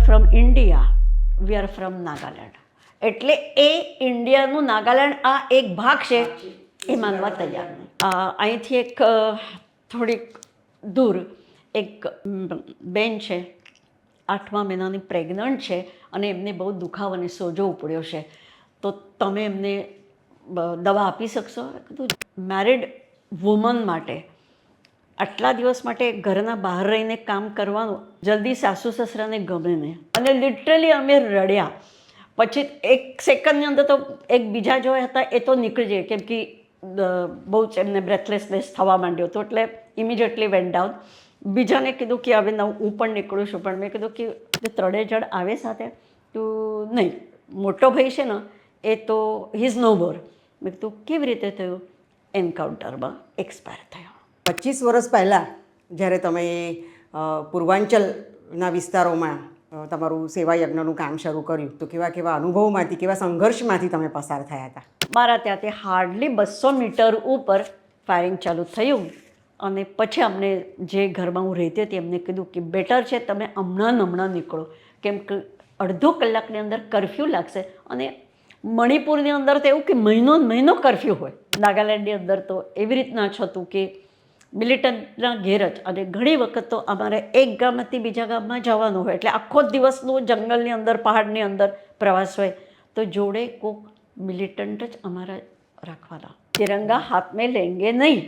From India, we are from Nagaland. એટલે એ ઇન્ડિયાનું નાગાલેન્ડ આ એક ભાગ છે એ માનવા તૈયાર નહીં. અહીંથી એક થોડીક દૂર એક બેન છે, 8મા મહિનાની પ્રેગ્નન્ટ છે અને એમને બહુ દુખાવો અને સોજો ઉપડ્યો છે, તો તમે એમને દવા આપી શકશો? કીધું મેરિડ વુમન માટે આટલા દિવસ માટે ઘરના બહાર રહીને કામ કરવાનું જલ્દી સાસુ સસરાને ગમે નહીં. અને લિટરલી અમે રડ્યા. પછી એક સેકન્ડની અંદર તો એક બીજા જો હતા એ તો નીકળી જાય, કેમ કે બહુ જ એમને બ્રેથલેસનેસ થવા માંડ્યો હતો, એટલે ઇમિડિયેટલી વેન્ટ ડાઉન. બીજાને કીધું કે હવે હું પણ નીકળું છું, પણ મેં કીધું કે ત્રણેય જણ આવે સાથે તું નહીં, મોટો ભાઈ છે ને એ તો હી ઇઝ નો મોર. મેં કીધું કેવી રીતે થયું? એન્કાઉન્ટરમાં એક્સપાયર થયો. 25 વર્ષ પહેલાં જ્યારે તમે પૂર્વાંચલના વિસ્તારોમાં તમારું સેવા યજ્ઞનું કામ શરૂ કર્યું, તો કેવા કેવા અનુભવમાંથી, કેવા સંઘર્ષમાંથી તમે પસાર થયા હતા? મારા ત્યાંથી હાર્ડલી 200 મીટર ઉપર ફાયરિંગ ચાલુ થયું અને પછી અમને જે ઘરમાં હું રહેતી હતી એમને કીધું કે બેટર છે તમે હમણાં નીકળો, કેમ કે અડધો કલાકની અંદર કરફ્યુ લાગશે. અને મણિપુરની અંદર તો એવું કે મહિનો કરફ્યુ હોય. નાગાલેન્ડની અંદર તો એવી રીતના જ હતું કે મિલિટન્ટના ઘેર જ, અને ઘણી વખત તો અમારે એક ગામથી બીજા ગામમાં જવાનું હોય, એટલે આખો દિવસનું જંગલની અંદર, પહાડની અંદર પ્રવાસ હોય, તો જોડે કોક મિલિટન્ટ જ અમારા રાખવાના. તિરંગા હાથ મેં લેંગે નહીં,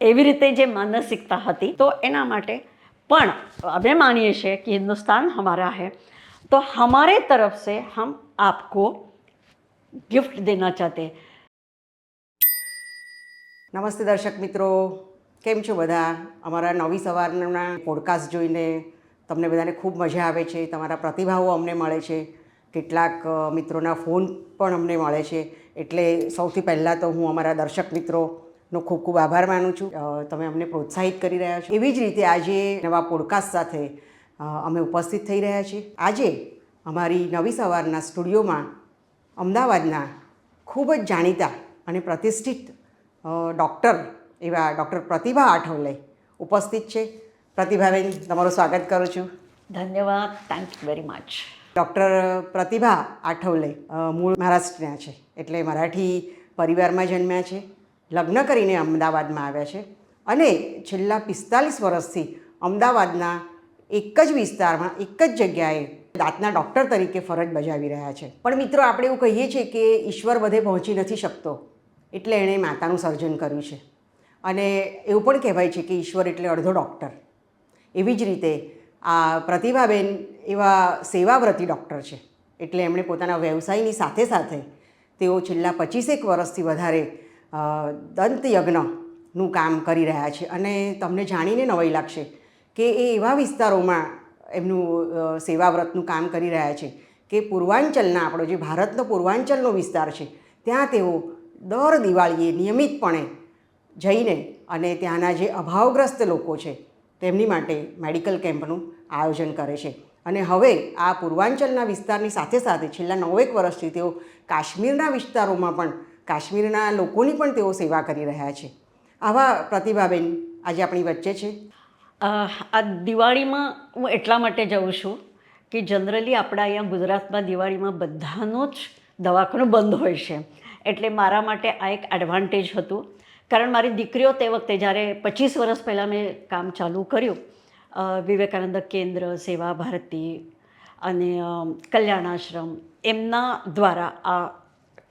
એવી રીતે જે માનસિકતા હતી. તો એના માટે પણ અમે માનીએ છીએ કે હિન્દુસ્તાન હમારા है, तो हमारे तरफ से हम आपको गिफ्ट देना चाहते हैं. નમસ્તે દર્શક મિત્રો, કેમ છો બધા? અમારા નવી સવારના પોડકાસ્ટ જોઈને તમને બધાને ખૂબ મજા આવે છે. તમારા પ્રતિભાવો અમને મળે છે, કેટલાક મિત્રોના ફોન પણ અમને મળે છે. એટલે સૌથી પહેલાં તો હું અમારા દર્શક મિત્રોનો ખૂબ ખૂબ આભાર માનું છું. તમે અમને પ્રોત્સાહિત કરી રહ્યા છો. એવી જ રીતે આજે નવા પોડકાસ્ટ સાથે અમે ઉપસ્થિત થઈ રહ્યા છીએ. આજે અમારી નવી સવારના સ્ટુડિયોમાં અમદાવાદના ખૂબ જ જાણીતા અને પ્રતિષ્ઠિત ડૉક્ટર એવા ડૉક્ટર પ્રતિભા આઠવલે ઉપસ્થિત છે. પ્રતિભાબેન, તમારું સ્વાગત કરું છું. ધન્યવાદ, thank you very much. Doctor Pratibha Athavale મૂળ મહારાષ્ટ્રના છે, એટલે મરાઠી પરિવારમાં જન્મ્યા છે. લગ્ન કરીને અમદાવાદમાં આવ્યા છે અને છેલ્લા 45 વર્ષથી અમદાવાદના એક જ વિસ્તારમાં, એક જ જગ્યાએ દાંતના ડૉક્ટર તરીકે ફરજ બજાવી રહ્યા છે. પણ મિત્રો, આપણે એવું કહીએ છીએ કે ઈશ્વર બધે પહોંચી નથી શકતો, એટલે એણે માતાનું સર્જન કર્યું છે. અને એવું પણ કહેવાય છે કે ઈશ્વર એટલે અડધો ડૉક્ટર. એવી જ રીતે આ પ્રતિભાબેન એવા સેવાવ્રતી ડૉક્ટર છે, એટલે એમણે પોતાના વ્યવસાયની સાથે સાથે તેઓ છેલ્લા 25 વર્ષથી વધારે દંતયજ્ઞનું કામ કરી રહ્યા છે. અને તમને જાણીને નવાઈ લાગશે કે એ એવા વિસ્તારોમાં એમનું સેવાવ્રતનું કામ કરી રહ્યા છે કે પૂર્વાંચલના, આપણો જે ભારતનો પૂર્વાંચલનો વિસ્તાર છે, ત્યાં તેઓ દર દિવાળીએ નિયમિતપણે જઈને અને ત્યાંના જે અભાવગ્રસ્ત લોકો છે તેમની માટે મેડિકલ કેમ્પનું આયોજન કરે છે. અને હવે આ પૂર્વાંચલના વિસ્તારની સાથે સાથે છેલ્લા 9 વર્ષથી તેઓ કાશ્મીરના વિસ્તારોમાં પણ, કાશ્મીરના લોકોની પણ તેઓ સેવા કરી રહ્યા છે. આવા પ્રતિભાબેન આજે આપણી વચ્ચે છે. આ દિવાળીમાં હું એટલા માટે જાઉં છું કે જનરલી આપણા અહીંયા ગુજરાતમાં દિવાળીમાં બધાનું જ દવાખાનું બંધ હોય છે, એટલે મારા માટે આ એક એડવાન્ટેજ હતું. કારણ મારી દીકરીઓ તે વખતે જ્યારે 25 વર્ષ પહેલાં મેં કામ ચાલુ કર્યું, વિવેકાનંદ કેન્દ્ર, સેવા ભારતી અને કલ્યાણાશ્રમ, એમના દ્વારા આ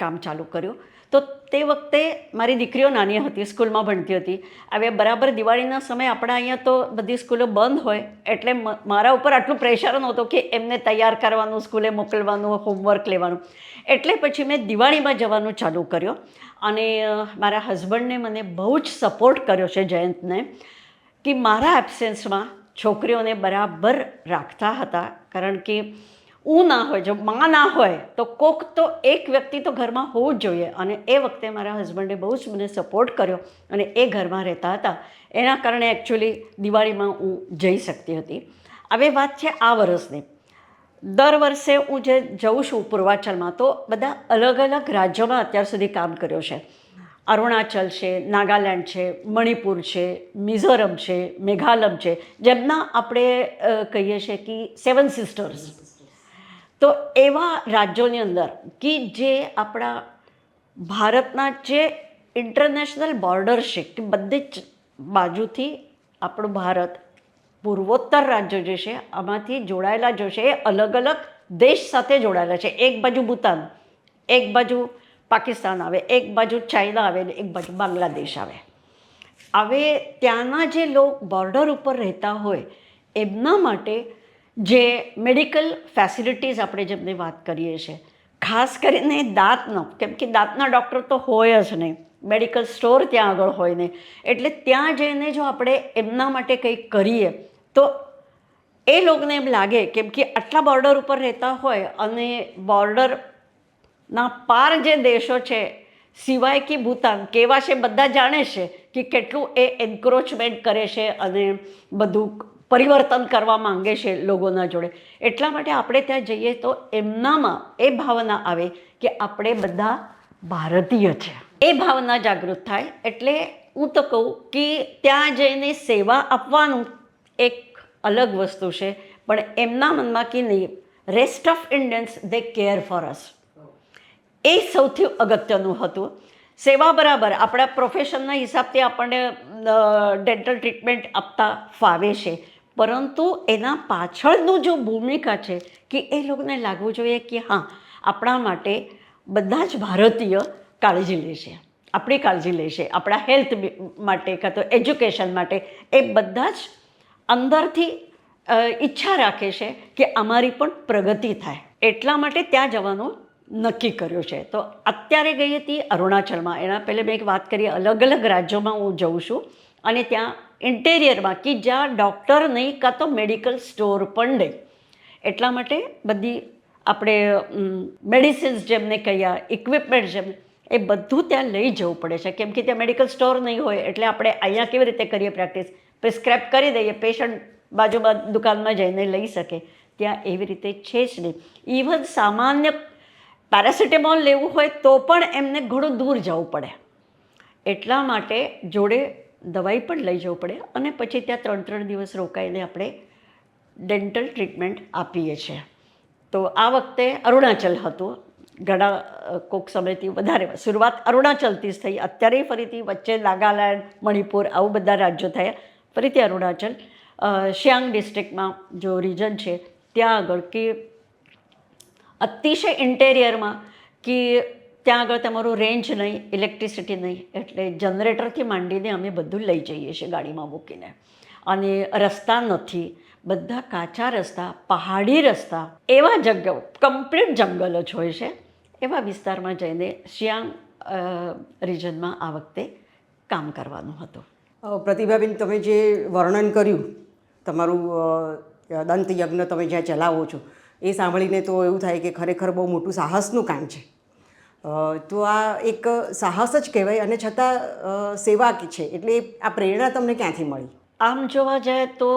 કામ ચાલુ કર્યું. તો તે વખતે મારી દીકરીઓ નાની હતી, સ્કૂલમાં ભણતી હતી. હવે બરાબર દિવાળીના સમયે આપણા અહીંયા તો બધી સ્કૂલો બંધ હોય, એટલે મારા ઉપર આટલું પ્રેશર નહોતું કે એમને તૈયાર કરવાનું, સ્કૂલે મોકલવાનું, હોમવર્ક લેવાનું. એટલે પછી મેં દિવાળીમાં જવાનું ચાલુ કર્યો. અને મારા હસબન્ડને મને બહુ જ સપોર્ટ કર્યો છે, જયંતને, કે મારા એબ્સેન્સમાં છોકરીઓને બરાબર રાખતા હતા. કારણ કે હું ના હોય, જો માં ના હોય તો કોક તો એક વ્યક્તિ તો ઘરમાં હોવું જ જોઈએ. અને એ વખતે મારા હસબન્ડે બહુ જ મને સપોર્ટ કર્યો અને એ ઘરમાં રહેતા હતા. એના કારણે એકચ્યુઅલી દિવાળીમાં હું જઈ શકતી હતી. હવે વાત છે આ વર્ષની. દર વર્ષે હું જે જઉં છું પૂર્વાંચલમાં, તો બધા અલગ અલગ રાજ્યોમાં અત્યાર સુધી કામ કર્યો છે. અરુણાચલ છે, નાગાલેન્ડ છે, મણિપુર છે, મિઝોરમ છે, મેઘાલય છે, જેમના આપણે કહીએ છીએ કે 7 સિસ્ટર્સ. તો એવા રાજ્યોની અંદર કે જે આપણા ભારતના જે ઇન્ટરનેશનલ બોર્ડર છે કે બધી જ બાજુથી આપણું ભારત પૂર્વોત્તર રાજ્યો જે છે આમાંથી જોડાયેલા જો છે એ અલગ અલગ દેશ સાથે જોડાયેલા છે. એક બાજુ ભૂતાન, એક બાજુ પાકિસ્તાન આવે, એક બાજુ ચાઇના આવે ને એક બાજુ બાંગ્લાદેશ આવે. હવે ત્યાંના જે લોકો બોર્ડર ઉપર રહેતા હોય એમના માટે જે મેડિકલ ફેસિલિટીઝ આપણે જેમને વાત કરીએ છીએ, ખાસ કરીને દાંતનો, કેમ કે દાંતના ડૉક્ટર તો હોય જ નહીં, મેડિકલ સ્ટોર ત્યાં આગળ હોય નહીં, એટલે ત્યાં જઈને જો આપણે એમના માટે કંઈક કરીએ તો એ લોકોને એમ લાગે, કેમ કે આટલા બોર્ડર ઉપર રહેતા હોય અને બોર્ડરના પાર જે દેશો છે સિવાય કે ભૂતાન કેવા છે બધા જાણે છે કે કેટલું એ એન્ક્રોચમેન્ટ કરે છે અને બધું પરિવર્તન કરવા માંગે છે લોકોના જોડે. એટલા માટે આપણે ત્યાં જઈએ તો એમનામાં એ ભાવના આવે કે આપણે બધા ભારતીય છે, એ ભાવના જાગૃત થાય. એટલે હું તો કહું કે ત્યાં જઈને સેવા આપવાનું એક અલગ વસ્તુ છે, પણ એમના મનમાં કે નહીં, rest of Indians they care for us, એ સૌથી અગત્યનું હતું. સેવા બરાબર આપણા પ્રોફેશનના હિસાબથી આપણને ડેન્ટલ ટ્રીટમેન્ટ આપતા ફાવે છે, પરંતુ એના પાછળનું જો ભૂમિકા છે કે એ લોકોને લાગવું જોઈએ કે હા, આપણા માટે બધા જ ભારતીય કાળજી લે છે, આપણી કાળજી લે છે, આપણા હેલ્થ માટે કાં તો એજ્યુકેશન માટે, એ બધા જ અંદરથી ઈચ્છા રાખે છે કે અમારી પણ પ્રગતિ થાય. એટલા માટે ત્યાં જવાનું નક્કી કર્યું છે. તો અત્યારે ગઈ હતી અરુણાચલમાં. એના પહેલાં મેં એક વાત કરી, અલગ અલગ રાજ્યોમાં હું જઉં છું અને ત્યાં ઇન્ટેરિયરમાં કે જ્યાં ડૉક્ટર નહીં કાં તો મેડિકલ સ્ટોર પણ નહીં, એટલા માટે બધી આપણે મેડિસિન્સ જેમને કહીએ, ઇક્વિપમેન્ટ જેમને, એ બધું ત્યાં લઈ જવું પડે છે, કેમ કે ત્યાં મેડિકલ સ્ટોર નહીં હોય. એટલે આપણે અહીંયા કેવી રીતે કરીએ પ્રેક્ટિસ, પ્રિસ્ક્રાઇબ કરી દઈએ, પેશન્ટ બાજુમાં દુકાનમાં જઈને લઈ શકે. ત્યાં એવી રીતે છે જ નહીં. ઇવન સામાન્ય પેરાસિટામોલ લેવું હોય તો પણ એમને ઘણું દૂર જવું પડે. એટલા માટે જોડે દવાઈ પણ લઈ જવું પડે અને પછી ત્યાં 3 દિવસ રોકાઈને આપણે ડેન્ટલ ટ્રીટમેન્ટ આપીએ છીએ. તો આ વખતે અરુણાચલ હતું. ઘણા કોક સમયથી વધારે શરૂઆત અરુણાચલથી જ થઈ. અત્યારે ફરીથી વચ્ચે નાગાલેન્ડ, મણિપુર આવું બધા રાજ્યો થયા, ફરીથી અરુણાચલ. શિયાંગ ડિસ્ટ્રિક્ટમાં જો રિજન છે ત્યાં આગળ કે અતિશય ઇન્ટેરિયરમાં કે ત્યાં આગળ તમારું રેન્જ નહીં, ઇલેક્ટ્રિસિટી નહીં, એટલે જનરેટરથી માંડીને અમે બધું લઈ જઈએ છીએ ગાડીમાં મૂકીને. અને રસ્તા નથી, બધા કાચા રસ્તા, પહાડી રસ્તા, એવા જગ્યાઓ કમ્પ્લીટ જંગલ જ હોય છે. એવા વિસ્તારમાં જઈને શિયાંગ રિજનમાં આ વખતે કામ કરવાનું હતું. પ્રતિભાબેન, તમે જે વર્ણન કર્યું તમારું દંતયજ્ઞ તમે જ્યાં ચલાવો છો, એ સાંભળીને તો એવું થાય કે ખરેખર બહુ મોટું સાહસનું કામ છે. તો આ એક સાહસ જ કહેવાય અને છતાં સેવા છે, એટલે આ પ્રેરણા તમને ક્યાંથી મળી? આમ જોવા જાય તો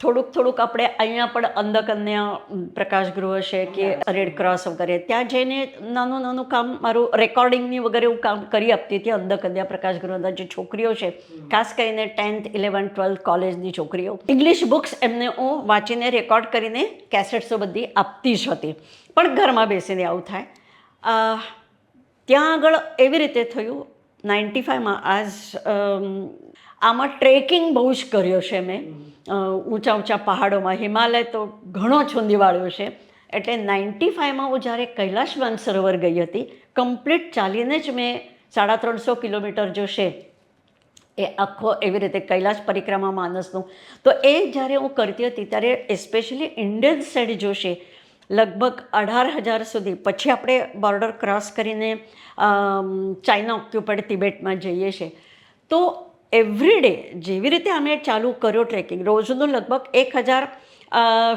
થોડુંક આપણે અહીંયા પણ અંધકન્યા પ્રકાશગૃહ છે કે રેડ ક્રોસ વગેરે, ત્યાં જઈને નાનું કામ, મારું રેકોર્ડિંગની વગેરે હું કામ કરી આપતી હતી. અંધકન્યા પ્રકાશગૃહના જે છોકરીઓ છે, ખાસ કરીને 10th, 11th, 12th કોલેજની છોકરીઓ, ઇંગ્લિશ બુક્સ એમને હું વાંચીને રેકોર્ડ કરીને કેસેટ્સો બધી આપતી જ હતી. પણ ઘરમાં બેસીને આવું થાય. ત્યાં આગળ એવી રીતે થયું 95માં. આમાં ટ્રેકિંગ બહુ જ કર્યો છે મેં, ઊંચા પહાડોમાં. હિમાલય તો ઘણો છોંદીવાળ્યો છે. એટલે 95માં હું જ્યારે કૈલાશ માનસરોવર ગઈ હતી, કમ્પ્લીટ ચાલીને જ મેં 350 કિલોમીટર જો છે એ આખો એવી રીતે કૈલાશ પરિક્રમા માનસનું. તો એ જ્યારે હું કરતી હતી ત્યારે એસ્પેશિયલી ઇન્ડિયન સાઈડ જોશે લગભગ 18,000 સુધી. પછી આપણે બોર્ડર ક્રોસ કરીને ચાઇના ઓક્યુપાઈડ તિબેટમાં જઈએ છીએ. તો એવરી ડે જેવી રીતે અમે ચાલુ કર્યો ટ્રેકિંગ, રોજનું લગભગ 1,000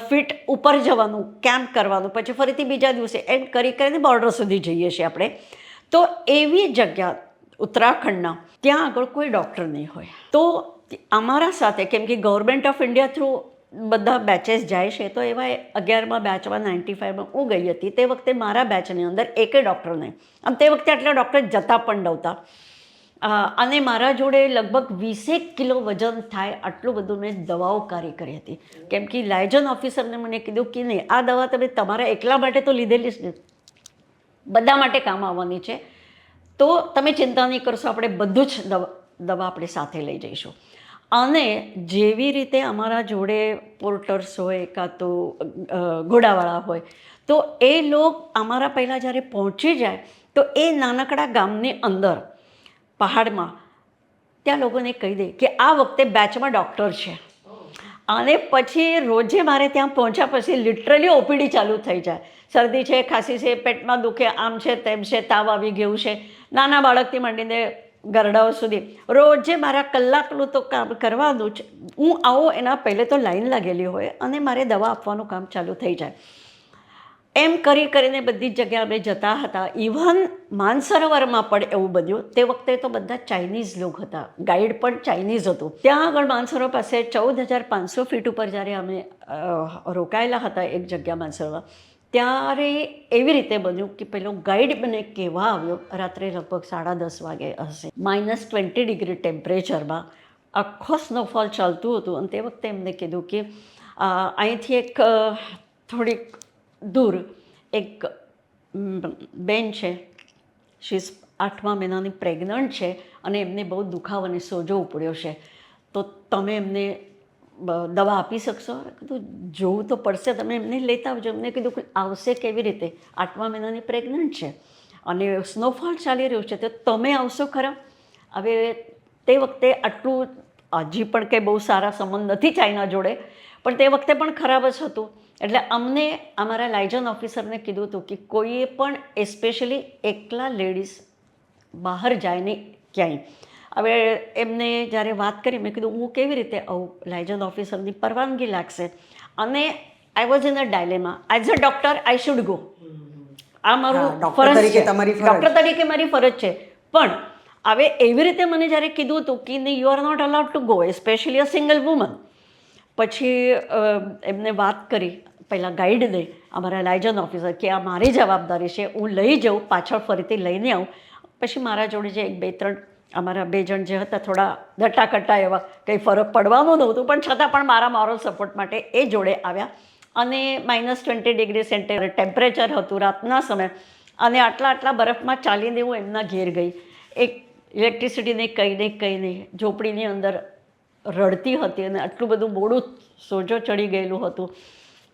ફીટ ઉપર જવાનું, કેમ્પ કરવાનું, પછી ફરીથી બીજા દિવસે એમ કરીને બોર્ડર સુધી જઈએ છીએ આપણે. તો એવી જગ્યા ઉત્તરાખંડના, ત્યાં આગળ કોઈ ડૉક્ટર નહીં હોય. તો અમારા સાથે, કેમ કે ગવર્મેન્ટ ઓફ ઇન્ડિયા થ્રુ બધા બેચેસ જાય છે, તો એવા 11મા બેચમાં 95માં હું ગઈ હતી. તે વખતે મારા બેચની અંદર એકે ડૉક્ટર નહીં. આમ તે વખતે આટલા ડૉક્ટર જતા પણ નહોતા. અને મારા જોડે લગભગ 20 કિલો વજન થાય આટલું બધું મેં દવાઓ કાર્ય કરી હતી. કેમ કે લાયઝન ઓફિસરને મને કીધું કે નહીં, આ દવા તમે તમારા એકલા માટે તો લીધેલી જ નથી, બધા માટે કામ આવવાની છે, તો તમે ચિંતા નહીં કરશો, આપણે બધું જ દવા આપણે સાથે લઈ જઈશું. અને જેવી રીતે અમારા જોડે પોર્ટર્સ હોય કાં તો ઘોડાવાળા હોય, તો એ લોકો અમારા પહેલાં જ્યારે પહોંચી જાય તો એ નાનકડા ગામની અંદર પહાડમાં ત્યાં લોકોને કહી દે કે આ વખતે બેચમાં ડૉક્ટર છે. અને પછી રોજે મારે ત્યાં પહોંચ્યા પછી લિટરલી ઓપીડી ચાલુ થઈ જાય. શરદી છે, ખાંસી છે, પેટમાં દુખે, આમ છે, તેમ છે, તાવ આવી ગયું છે, નાના બાળકથી માંડીને ગરડાઓ સુધી રોજે મારા કલાકનું તો કામ કરવાનું જ. હું આવું એના પહેલે તો લાઈન લાગેલી હોય અને મારે દવા આપવાનું કામ ચાલુ થઈ જાય. એમ કરી કરીને બધી જ જગ્યાએ અમે જતા હતા. ઇવન માનસરોવરમાં પણ એવું બન્યું. તે વખતે તો બધા ચાઇનીઝ લોકો હતા, ગાઈડ પણ ચાઇનીઝ હતું. ત્યાં આગળ માનસરોવર પાસે 14,500 ફીટ ઉપર જ્યારે અમે રોકાયેલા હતા એક જગ્યા માનસરોવર, ત્યારે એવી રીતે બન્યું કે પેલો ગાઈડ મને કહેવા આવ્યો, રાત્રે લગભગ 10:30 વાગે હશે, -20 ડિગ્રી ટેમ્પરેચરમાં આખો સ્નોફોલ ચાલતું હતું. અને તે વખતે એમને કીધું કે અહીંથી એક થોડીક દૂર એક બેન છે, શી 8મા મહિનાની પ્રેગ્નન્ટ છે અને એમને બહુ દુખાવો અને સોજો ઉપડ્યો છે, તો તમે એમને દવા આપી શકશો? કીધું જોવું તો પડશે, તમે એમને લેતા આવજો. એમને કીધું કે આવશે કેવી રીતે, 8મા મહિનાની પ્રેગ્નન્ટ છે અને સ્નોફોલ ચાલી રહ્યું છે, તો તમે આવશો ખરા? હવે તે વખતે આટલું, હજી પણ કંઈ બહુ સારા સંબંધ નથી ચાઇના જોડે, પણ તે વખતે પણ ખરાબ જ હતું. એટલે અમને અમારા લાયઝન ઓફિસરને કીધું હતું કે કોઈએ પણ એસ્પેશિયલી એકલા લેડીઝ બહાર જાય નહીં ક્યાંય. હવે એમને જ્યારે વાત કરી, મેં કીધું હું કેવી રીતે આવું, લાયઝન ઓફિસરની પરવાનગી લાગશે. અને I was in a dilemma. As a doctor I should go, આ મારું ફરજ છે, ડૉક્ટર તરીકે મારી ફરજ છે. પણ હવે એવી રીતે મને જ્યારે કીધું હતું કે you are not allowed to go, especially a single woman. પછી એમને વાત કરી પહેલાં ગાઈડને, અમારા લાયઝન ઓફિસર, કે આ મારી જવાબદારી છે, હું લઈ જાઉં, પાછળ ફરીથી લઈને આવું. પછી મારા જોડે જે 1-2-3 અમારા 2 જણ જે હતા, થોડા દટ્ટાકટ્ટા એવા, કંઈ ફરક પડવાનું નહોતું, પણ છતાં પણ મારા મોરલ સપોર્ટ માટે એ જોડે આવ્યા. અને -20 ડિગ્રી સેન્ટીગ્રેડ ટેમ્પરેચર હતું રાતના સમયે. અને આટલા બરફમાં ચાલીને હું એમના ઘેર ગઈ. એક ઇલેક્ટ્રિસિટીને કંઈ નહીં, ઝોપડીની અંદર રડતી હતી અને આટલું બધું મોડું સોજો ચડી ગયેલું હતું.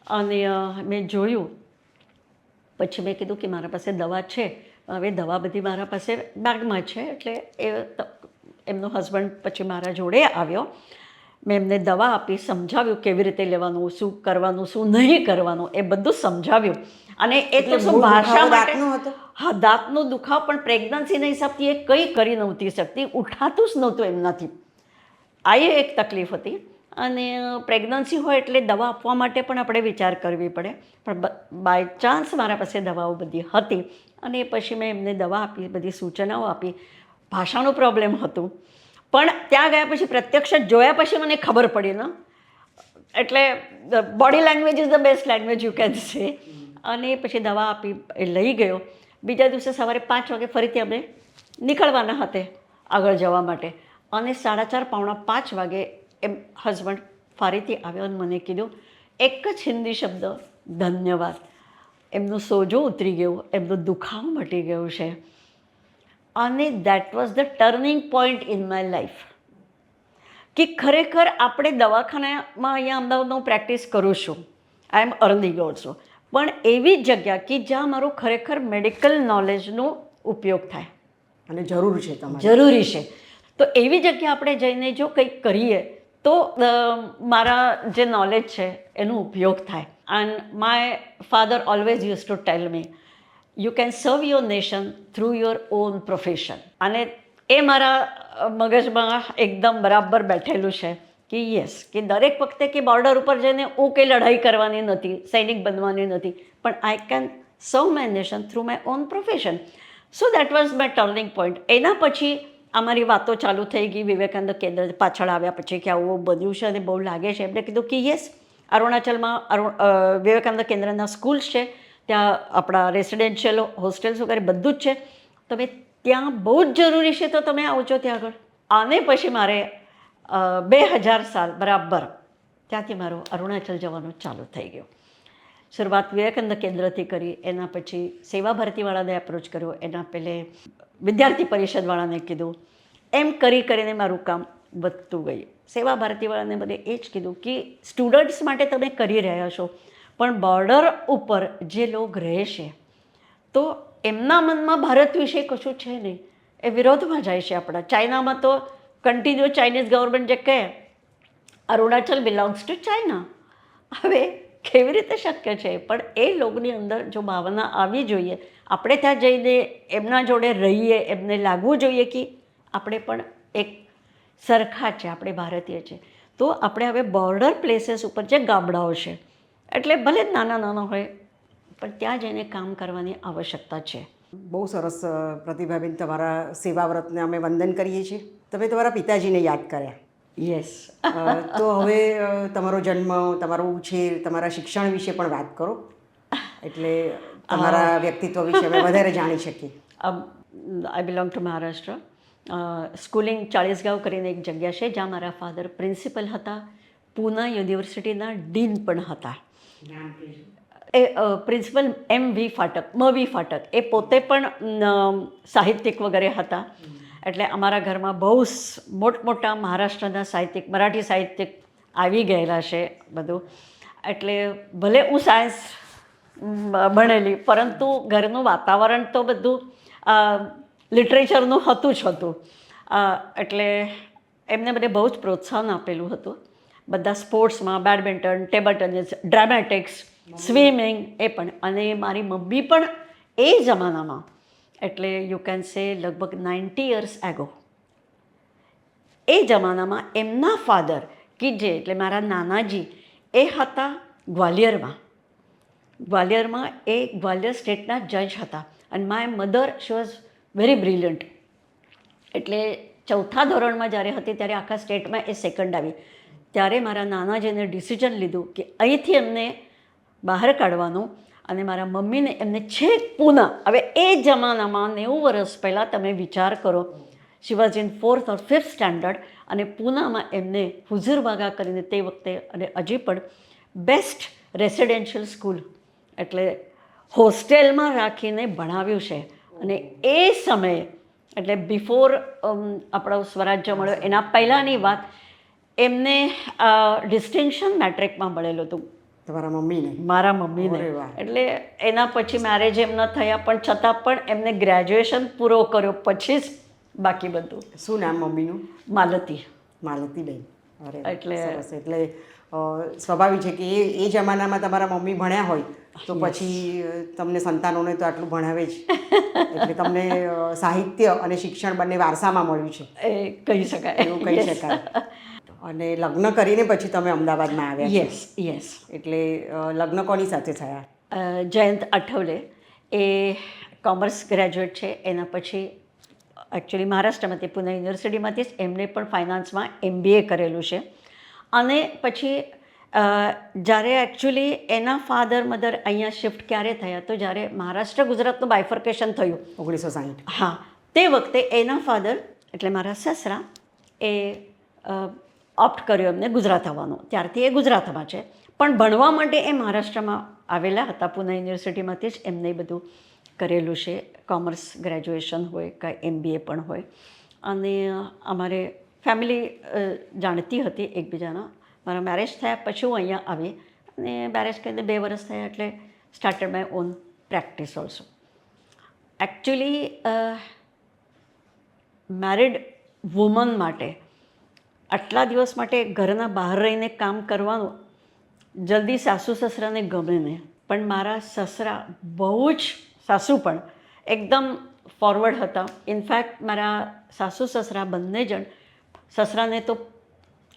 અને મેં જોયું, પછી મેં કીધું કે મારા પાસે દવા છે. હવે દવા બધી મારા પાસે બેગમાં છે. એટલે એમનો હસબન્ડ પછી મારા જોડે આવ્યો. મેં એમને દવા આપી, સમજાવ્યું કેવી રીતે લેવાનું, શું કરવાનું, શું નહીં કરવાનું, એ બધું સમજાવ્યું. અને એ તો શું ભાષા માટે, હા, દાંતનો દુખાવો, પણ પ્રેગ્નન્સીના હિસાબથી એ કંઈ કરી નહોતી શકતી, ઉઠાતું જ નહોતું એમનાથી. આ એક તકલીફ હતી. અને પ્રેગ્નન્સી હોય એટલે દવા આપવા માટે પણ આપણે વિચાર કરવી પડે. પણ બાય ચાન્સ મારા પાસે દવાઓ બધી હતી. અને પછી મેં એમને દવા આપી, બધી સૂચનાઓ આપી. ભાષાનું પ્રોબ્લેમ હતું, પણ ત્યાં ગયા પછી પ્રત્યક્ષ જોયા પછી મને ખબર પડી ને. એટલે body language is the best language you can say. અને પછી દવા આપી, એ લઈ ગયો. બીજા દિવસે સવારે 5 વાગે ફરીથી અમે નીકળવાના હતા આગળ જવા માટે. અને 4:30-4:45 વાગે એમ હસબન્ડ ફરીથી આવ્યો અને મને કીધું એક જ હિન્દી શબ્દ, ધન્યવાદ. એમનું સોજો ઉતરી ગયું, એમનું દુખાવો મટી ગયું છે. અને that was the turning point in my life. કે ખરેખર આપણે દવાખાનામાં અહીંયા અમદાવાદમાં હું પ્રેક્ટિસ કરું છું, આઈ એમ અર્નિંગ ઓલ્સો, પણ એવી જગ્યા કે જ્યાં મારું ખરેખર મેડિકલ નોલેજનો ઉપયોગ થાય અને જરૂર છે, જરૂરી છે. તો એવી જગ્યાએ આપણે જઈને જો કંઈક કરીએ તો મારા જે નોલેજ છે એનો ઉપયોગ થાય. And my father always use to tell me, you can serve your nation through your own profession. અને એ મારા મગજમાં એકદમ બરાબર બેઠેલું છે કે યસ, કે દરેક વખતે કે બોર્ડર ઉપર જઈને હું કંઈ લડાઈ કરવાની નથી, સૈનિક બનવાની નથી, પણ આઈ કેન સર્વ my nation through my own profession. So that was my turning point. એના પછી અમારી વાતો ચાલુ થઈ ગઈ. વિવેકાનંદ કેન્દ્ર પાછળ આવ્યા પછી કે આવું બન્યું છે અને બહુ લાગે છે. એમને કીધું કે યસ, અરુણાચલમાં વિવેકાનંદ કેન્દ્રના સ્કૂલ્સ છે, ત્યાં આપણા રેસિડેન્શિયલ હોસ્ટેલ્સ વગેરે બધું જ છે, તમે ત્યાં બહુ જ જરૂરી છે તો તમે આવજો ત્યાં આગળ. આને પછી મારે 2000 સાલ બરાબર ત્યાંથી મારું અરુણાચલ જવાનું ચાલુ થઈ ગયું. શરૂઆત વિવેકાનંદ કેન્દ્રથી કરી, એના પછી સેવા ભારતીવાળાને એપ્રોચ કર્યો, એના પહેલે વિદ્યાર્થી પરિષદવાળાને કીધું. એમ કરી કરીને મારું કામ વધતું ગયું. સેવા ભારતીવાળાને બધે એ જ કીધું કે સ્ટુડન્ટ્સ માટે તમે કરી રહ્યા છો, પણ બોર્ડર ઉપર જે લોક રહે છે તો એમના મનમાં ભારત વિશે કશું છે નહીં, એ વિરોધમાં જાય છે આપણા. ચાઇનામાં તો કન્ટિન્યુ ચાઇનીઝ ગવર્મેન્ટ જે કહે અરુણાચલ બિલોંગ્સ ટુ ચાઇના. હવે કેવી રીતે શક્ય છે? પણ એ લોકોની અંદર જો ભાવના આવી જોઈએ, આપણે ત્યાં જઈને એમના જોડે રહીએ, એમને લાગવું જોઈએ કે આપણે પણ એક સરખા છે, આપણે ભારતીય છે. તો આપણે હવે બોર્ડર પ્લેસીસ ઉપર જે ગામડાઓ છે, એટલે ભલે જ નાના નાના હોય, પણ ત્યાં જઈને કામ કરવાની આવશ્યકતા છે. બહુ સરસ પ્રતિભાબેન, તમારા સેવા વ્રતને અમે વંદન કરીએ છીએ. તમે તમારા પિતાજીને યાદ કર્યા. યસ. તો હવે તમારો જન્મ, તમારો ઉછેર, તમારા શિક્ષણ વિશે પણ વાત કરો, એટલે તમારા વ્યક્તિત્વ વિશે અમે વધારે જાણી શકીએ. આઈ બિલોંગ ટુ મહારાષ્ટ્ર. સ્કૂલિંગ ચાળીસગાંવ કરીને એક જગ્યા છે જ્યાં મારા ફાધર પ્રિન્સિપલ હતા, પૂના યુનિવર્સિટીના ડીન પણ હતા. એ પ્રિન્સિપલ MV ફાટક, MV ફાટક, એ પોતે પણ સાહિત્યિક વગેરે હતા. એટલે અમારા ઘરમાં બહુ મોટમોટા મહારાષ્ટ્રના સાહિત્યિક, મરાઠી સાહિત્યિક આવી ગયેલા છે બધું. એટલે ભલે હું સાયન્સ ભણેલી, પરંતુ ઘરનું વાતાવરણ તો બધું લિટરેચરનું હતું જ હતું. એટલે એમને બધે બહુ જ પ્રોત્સાહન આપેલું હતું. બધા સ્પોર્ટ્સમાં, બેડમિન્ટન, ટેબલ ટેનિસ, ડ્રામેટિક્સ, સ્વિમિંગ, એ પણ. અને મારી મમ્મી પણ એ જમાનામાં, એટલે યુ કેન સે લગભગ 90 years એગો, એ જમાનામાં એમના ફાધર કે જે એટલે મારા નાનાજી એ હતા ગ્વાલિયરમાં. ગ્વાલિયરમાં એ ગ્વાલિયર સ્ટેટના જજ હતા. અને my mother she was very brilliant. એટલે 4થા ધોરણમાં જ્યારે હતી ત્યારે આખા સ્ટેટમાં એ સેકન્ડ આવી. ત્યારે મારા નાનાજીને ડિસિઝન લીધું કે અહીંથી એમને બહાર કાઢવાનું, અને મારા મમ્મીને એમને છેક પૂના. હવે એ જમાનામાં 90 વર્ષ પહેલાં તમે વિચાર કરો, she was in 4th or 5th standard, અને પૂનામાં એમને હુઝુરબાગા કરીને તે વખતે, અને હજી પણ બેસ્ટ રેસિડેન્શિયલ સ્કૂલ, એટલે હોસ્ટેલમાં રાખીને ભણાવ્યું છે. અને એ સમયે, એટલે બિફોર આપણો સ્વરાજ્ય મળ્યો એના પહેલાંની વાત, એમને ડિસ્ટિંક્શન મેટ્રિકમાં મળેલું હતું. તમારા મમ્મીને? મારા મમ્મીને. એટલે એના પછી મેરેજ એમ ન થયા, પણ છતાં પણ એમને ગ્રેજ્યુએશન પૂરો કર્યો પછી જ બાકી બધું. શું નામ મમ્મીનું? માલતી. માલતીબેન. અરે એટલે સરસ. એટલે સ્વાભાવિક છે કે એ જમાનામાં તમારા મમ્મી ભણ્યા હોય તો પછી તમને સંતાનોને તો આટલું ભણાવે જ. એટલે તમને સાહિત્ય અને શિક્ષણ બંને વારસામાં મળ્યું છે, એ કહી શકાય, એવું કહી શકાય. અને લગ્ન કરીને પછી તમે અમદાવાદમાં આવ્યા છો. Yes yes. એટલે લગ્ન કોની સાથે થયા? જયંત આઠવલે, એ કોમર્સ ગ્રેજ્યુએટ છે. એના પછી એકચ્યુઅલી મહારાષ્ટ્રમાંથી, પુના યુનિવર્સિટીમાંથી જ એમને પણ ફાઇનાન્સમાં MBA કરેલું છે. અને પછી જ્યારે એકચ્યુઅલી એના ફાધર મધર અહીંયા શિફ્ટ ક્યારે થયા, તો જ્યારે મહારાષ્ટ્ર ગુજરાતનું બાયફર્કેશન થયું 1960. હા, તે વખતે એના ફાધર એટલે મારા સસરા એ ઓપ્ટ કર્યો એમને ગુજરાત આવવાનું. ત્યારથી એ ગુજરાતમાં છે, પણ ભણવા માટે એ મહારાષ્ટ્રમાં આવેલા હતા. પુના યુનિવર્સિટીમાંથી જ એમને બધું કરેલું છે, કોમર્સ ગ્રેજ્યુએશન હોય કે MBA પણ હોય. અને અમારે ફેમિલી જાણતી હતી એકબીજાના. મારા મેરેજ થયા પછી હું અહીંયા આવી, અને મેરેજ કરીને 2 વર્ષ થયા એટલે started my own practice also. Actually married woman માટે આટલા દિવસ માટે ઘરના બહાર રહીને કામ કરવાનું જલ્દી સાસુ સસરાને ગમે નહીં. પણ મારા સસરા બહુ જ, સાસુ પણ એકદમ ફોરવર્ડ હતા. ઇનફેક્ટ મારા સાસુ સસરા બંને જણ, સસરાને તો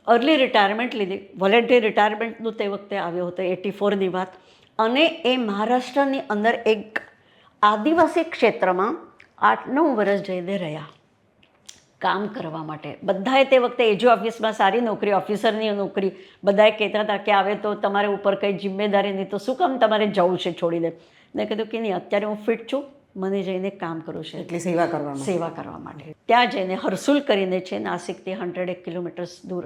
અર્લી રિટાયરમેન્ટ લીધી, વોલેન્ટરી રિટાયરમેન્ટનું તે વખતે આવ્યો હતો 84ની વાત. અને એ મહારાષ્ટ્રની અંદર એક આદિવાસી ક્ષેત્રમાં 8-9 વર્ષ જઈને રહ્યા કામ કરવા માટે. બધાએ તે વખતે એજો ઓફિસમાં સારી નોકરી, ઓફિસરની નોકરી, બધાએ કહેતા હતા કે આવે તો તમારે ઉપર કંઈ જિમ્મેદારી નહીં, તો શું કામ તમારે જવું છે છોડીને. મેં કીધું કે નહીં, અત્યારે હું ફિટ છું, મને જઈને કામ કરવું છે, એટલી સેવા કરવામાં. સેવા કરવા માટે. ત્યાં જઈને હરસુલ કરીને છે, નાસિકથી 101 કિલોમીટર્સ દૂર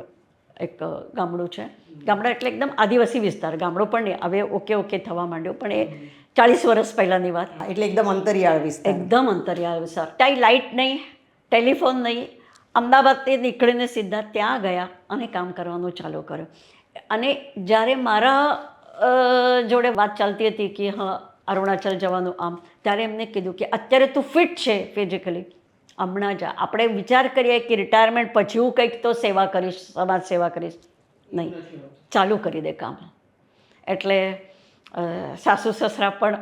એક ગામડું છે. ગામડા એટલે એકદમ આદિવાસી વિસ્તાર, ગામડો પણ નહીં, હવે ઓકે થવા માંડ્યો, પણ એ 40 વર્ષ પહેલાંની વાત. એટલે એકદમ અંતરિયાળ વિસ્તાર. એકદમ અંતરિયાળ વિસ્તાર. ત્યાં લાઇટ નહીં, ટેલિફોન નહીં. અમદાવાદથી નીકળીને સીધા ત્યાં ગયા અને કામ કરવાનું ચાલુ કર્યું. અને જ્યારે મારા જોડે વાત ચાલતી હતી કે હા અરુણાચલ જવાનું આમ, ત્યારે એમને કીધું કે અત્યારે તું ફિટ છે ફિઝિકલી, હમણાં જ આપણે વિચાર કરીએ કે રિટાયરમેન્ટ પછી હું કંઈક તો સેવા કરીશ, સમાજ સેવા કરીશ, નહીં, ચાલુ કરી દે કામ. એટલે સાસુ સસરા પણ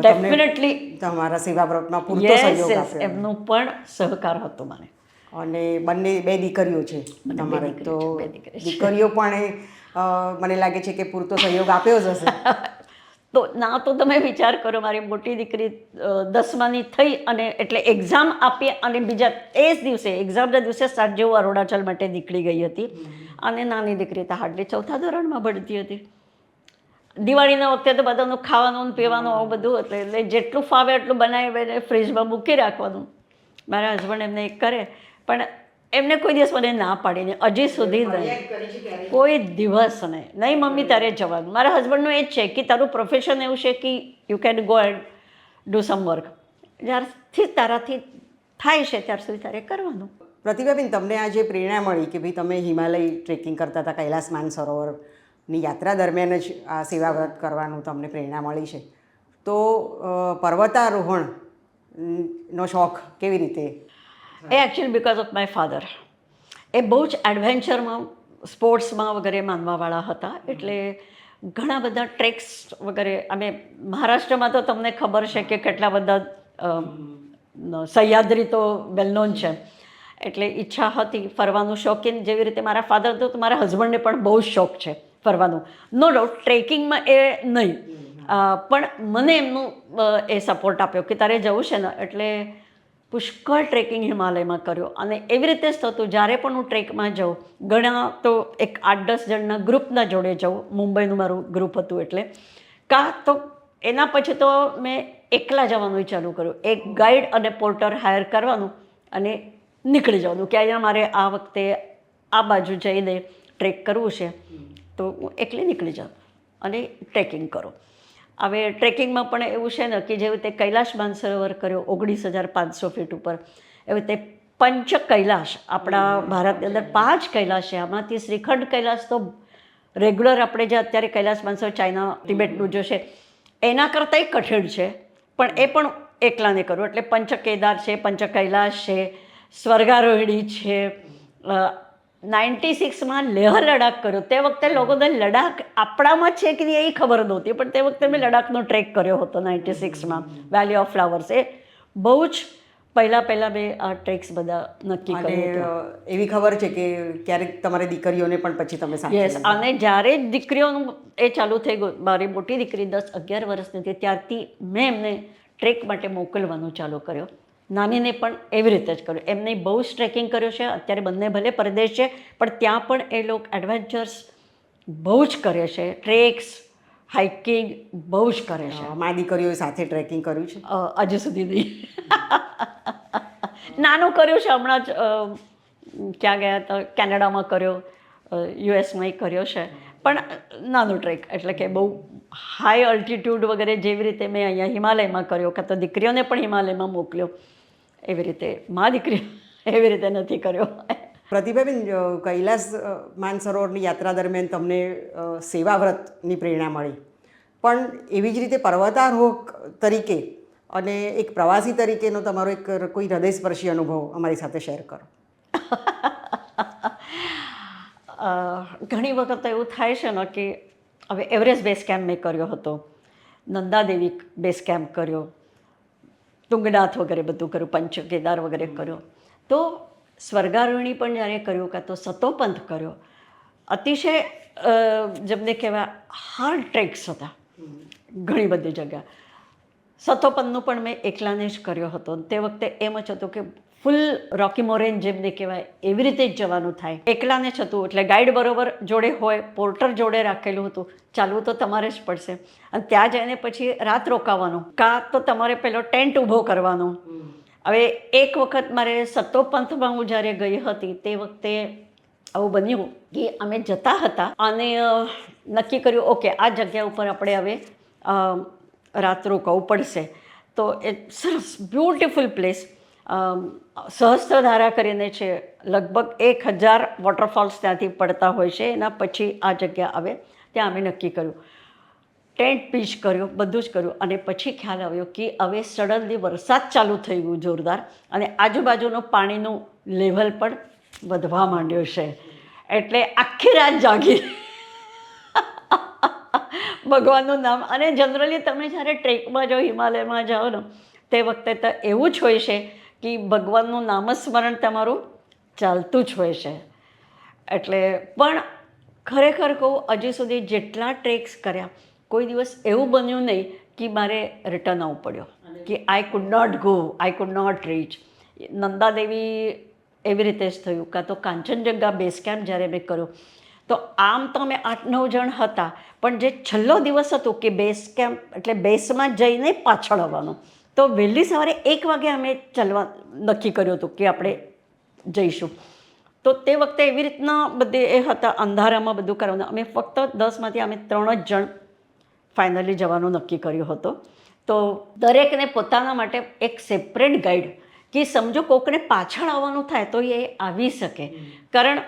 ડેફિનેટલી તમારા સેવાવ્રતમાં પૂરતો સહયોગ આપ્યો. એમનું પણ સહકાર હતો મને. અને બંને 2 દીકરીઓ છે તમારે, તો બે દીકરી છે. દીકરીઓ પણ મને લાગે છે કે પૂરતો સહયોગ આપ્યો જ હશે. તો ના તો તમે વિચાર કરો, મારી મોટી દીકરી 10માની થઈ અને એટલે એક્ઝામ આપી અને બીજા એ જ દિવસે એક્ઝામના દિવસે 7 જેવું અરુણાચલ માટે નીકળી ગઈ હતી. અને નાની દીકરી તો હાર્ડલી 4થા ધોરણમાં ભણતી હતી. દિવાળીના વખતે તો બધાનું ખાવાનું પીવાનું આવું બધું, એટલે જેટલું ફાવે એટલું બનાવી ફ્રીજમાં મૂકી રાખવાનું. મારા હસબન્ડ એમને એક કરે, પણ એમને કોઈ દિવસ મને ના પાડીને હજી સુધી નહીં, કોઈ દિવસ નહીં મમ્મી તારે જવાનું. મારા હસબન્ડનું એ જ છે કે તારું પ્રોફેશન એવું છે કે you can go and do sum work, જ્યારથી તારાથી થાય છે ત્યાર સુધી તારે કરવાનું. પ્રતિભાબેન, તમને આ જે પ્રેરણા મળી કે ભાઈ તમે હિમાલય ટ્રેકિંગ કરતા હતા, કૈલાસ માનસરોવરની યાત્રા દરમિયાન જ આ સેવાવ્રત કરવાનું તમને પ્રેરણા મળી છે, તો પર્વતારોહણનો શોખ કેવી રીતે? એ actually because of my father. એ બહુ જ એડવેન્ચરમાં, સ્પોર્ટ્સમાં વગેરે માનવાવાળા હતા. એટલે ઘણા બધા ટ્રેક્સ વગેરે, અમે મહારાષ્ટ્રમાં તો તમને ખબર છે કે કેટલા બધા સહ્યાદ્રી તો વેલ નોન છે. એટલે ઈચ્છા હતી ફરવાનું, શોખીન જેવી રીતે મારા ફાધર તો મારા હસબન્ડને પણ બહુ શોખ છે ફરવાનું. નો ડાઉટ ટ્રેકિંગમાં એ નહીં, પણ મને એમનું એ સપોર્ટ આપ્યો કે તારે જવું છે ને, એટલે પુષ્કળ ટ્રેકિંગ હિમાલયમાં કર્યો. અને એવી રીતે જ થતું, જ્યારે પણ હું ટ્રેકમાં જાઉં, ઘણા તો એક 8-10 જણના ગ્રુપના જોડે જાઉં, મુંબઈનું મારું ગ્રુપ હતું, એટલે તો એના પછી તો મેં એકલા જવાનું ચાલુ કર્યું. એક ગાઈડ અને પોર્ટર હાયર કરવાનું અને નીકળી જવાનું કે અહીંયા મારે આ વખતે આ બાજુ જઈને ટ્રેક કરવું છે, તો હું એકલી નીકળી જાઉં અને ટ્રેકિંગ કરો. હવે ટ્રેકિંગમાં પણ એવું છે ને કે જેવી રીતે કૈલાસ માનસરોવર કર્યો 19,500 ફીટ ઉપર, એવી રીતે પંચ કૈલાસ, આપણા ભારતની અંદર 5 કૈલાસ છે. આમાંથી શ્રીખંડ કૈલાસ તો રેગ્યુલર આપણે જે અત્યારે કૈલાસ માનસરોવર ચાઇના તિબેટનું જે છે એના કરતાંય કઠિન છે, પણ એ પણ એકલાને કર્યું. એટલે પંચ કેદાર છે, પંચ કૈલાસ છે, સ્વર્ગારોહિણી છે. 96માં લેહ લડાખ કર્યો. તે વખતે લોકોને લડાખ આપણામાં છે કે નહીં એ ખબર નહોતી, પણ તે વખતે મેં લડાખનો ટ્રેક કર્યો હતો 96માં, વેલી ઓફ ફ્લાવર્સ. એ બહુ જ પહેલાં મેં આ ટ્રેક્સ બધા નક્કી કર્યું. એવી ખબર છે કે ક્યારેક તમારી દીકરીઓને પણ પછી તમે સાથે? યસ. અને જ્યારે દીકરીઓનું એ ચાલુ થઈ ગયું, મારી મોટી દીકરી 10-11 વર્ષની હતી, ત્યારથી મેં એમને ટ્રેક માટે મોકલવાનું ચાલુ કર્યો. નાનીને પણ એવી રીતે જ કર્યું. એમને બહુ જ ટ્રેકિંગ કર્યો છે. અત્યારે બંને ભલે પરદેશ છે, પણ ત્યાં પણ એ લોકો એડવેન્ચર્સ બહુ જ કરે છે. ટ્રેક્સ, હાઇકિંગ બહુ જ કરે છે. મારી દીકરીઓએ સાથે ટ્રેકિંગ કર્યું છે? હજુ સુધી નહીં. નાનું કર્યું છે, હમણાં જ ક્યાં ગયા હતા, કેનેડામાં કર્યો, યુએસમાં કર્યો છે, પણ નાનું ટ્રેક. એટલે કે બહુ હાઈ અલ્ટિટ્યૂડ વગેરે જેવી રીતે મેં અહીંયા હિમાલયમાં કર્યો, કાં તો દીકરીઓને પણ હિમાલયમાં મોકલ્યો, એવી રીતે મા દીકરી એવી રીતે નથી કર્યો. પ્રતિભાબેન, કૈલાસ માનસરોવરની યાત્રા દરમિયાન તમને સેવાવ્રતની પ્રેરણા મળી, પણ એવી જ રીતે પર્વતારોહક તરીકે અને એક પ્રવાસી તરીકેનો તમારો એક કોઈ હૃદયસ્પર્શી અનુભવ અમારી સાથે શેર કરો. ઘણી વખત એવું થાય છે ને કે હવે એવરેસ્ટ બેઝ કેમ્પ મેં કર્યો હતો, નંદાદેવી બેઝ કેમ્પ કર્યો, તુંગનાથ વગેરે બધું કર્યું, પંચ કેદાર વગેરે કર્યો, તો સ્વર્ગારોહિણી પણ જ્યારે કર્યું, કાં તો સતોપંથ કર્યો. અતિશય જેમને કહેવાય હાર્ડ ટ્રેક્સ હતા ઘણી બધી જગ્યા. સતોપંથનું પણ મેં એકલાને જ કર્યો હતો. તે વખતે એમ જ હતું કે ફૂલ રોકી મોરેન જેમને કહેવાય એવી રીતે જ જવાનું થાય. એકલાને જ હતું એટલે ગાઈડ બરોબર જોડે હોય, પોર્ટર જોડે રાખેલું હતું. ચાલવું તો તમારે જ પડશે અને ત્યાં જઈને પછી રાત રોકાવાનું, કાં તો તમારે પેલો ટેન્ટ ઊભો કરવાનો. હવે એક વખત મારે સત્તોપંથમાં હું જ્યારે ગઈ હતી તે વખતે આવું બન્યું કે અમે જતા હતા અને નક્કી કર્યું ઓકે આ જગ્યા ઉપર આપણે હવે રાત રોકાવું પડશે. તો એ સરસ બ્યુટિફુલ પ્લેસ, સહસ્ત્રધારા કરીને છે, લગભગ 1000 વોટરફોલ્સ ત્યાંથી પડતા હોય છે. એના પછી આ જગ્યા આવે ત્યાં અમે નક્કી કર્યું, ટેન્ટ પીચ કર્યો, બધું જ કર્યું અને પછી ખ્યાલ આવ્યો કે હવે સડનલી વરસાદ ચાલુ થઈ ગયું જોરદાર અને આજુબાજુનું પાણીનું લેવલ પણ વધવા માંડ્યો છે. એટલે આખી રાત જાગી ભગવાનનું નામ. અને જનરલી તમે જ્યારે ટ્રેકમાં જાઓ, હિમાલયમાં જાઓ ને તે વખતે તો એવું જ હોય છે કે ભગવાનનું નામસ્મરણ તમારું ચાલતું જ હોય છે. એટલે પણ ખરેખર કહું, હજી સુધી જેટલા ટ્રેક્સ કર્યા કોઈ દિવસ એવું બન્યું નહીં કે મારે રિટર્ન આવવું પડ્યો કે I could not go, I could not reach. Nanda Devi એવી રીતે જ થયું. કાં તો કાંચનજંગા બેઝ કેમ્પ જ્યારે મેં કર્યો તો આમ તો અમે 8-9 જણ હતા, પણ જે છેલ્લો દિવસ હતો કે બેઝ કેમ્પ એટલે બેઝમાં જઈને પાછળ આવવાનું, તો વહેલી સવારે 1 વાગે અમે ચાલવા નક્કી કર્યું હતું કે આપણે જઈશું. તો તે વખતે એવી રીતના બધે એ હતા, અંધારામાં બધું કરવાનું. અમે ફક્ત 10માંથી અમે 3 જ જણ ફાઇનલી જવાનું નક્કી કર્યું હતું. તો દરેકને પોતાના માટે એક સેપરેટ ગાઈડ, કે સમજો કોકને પાછળ આવવાનું થાય તો એ આવી શકે. કારણ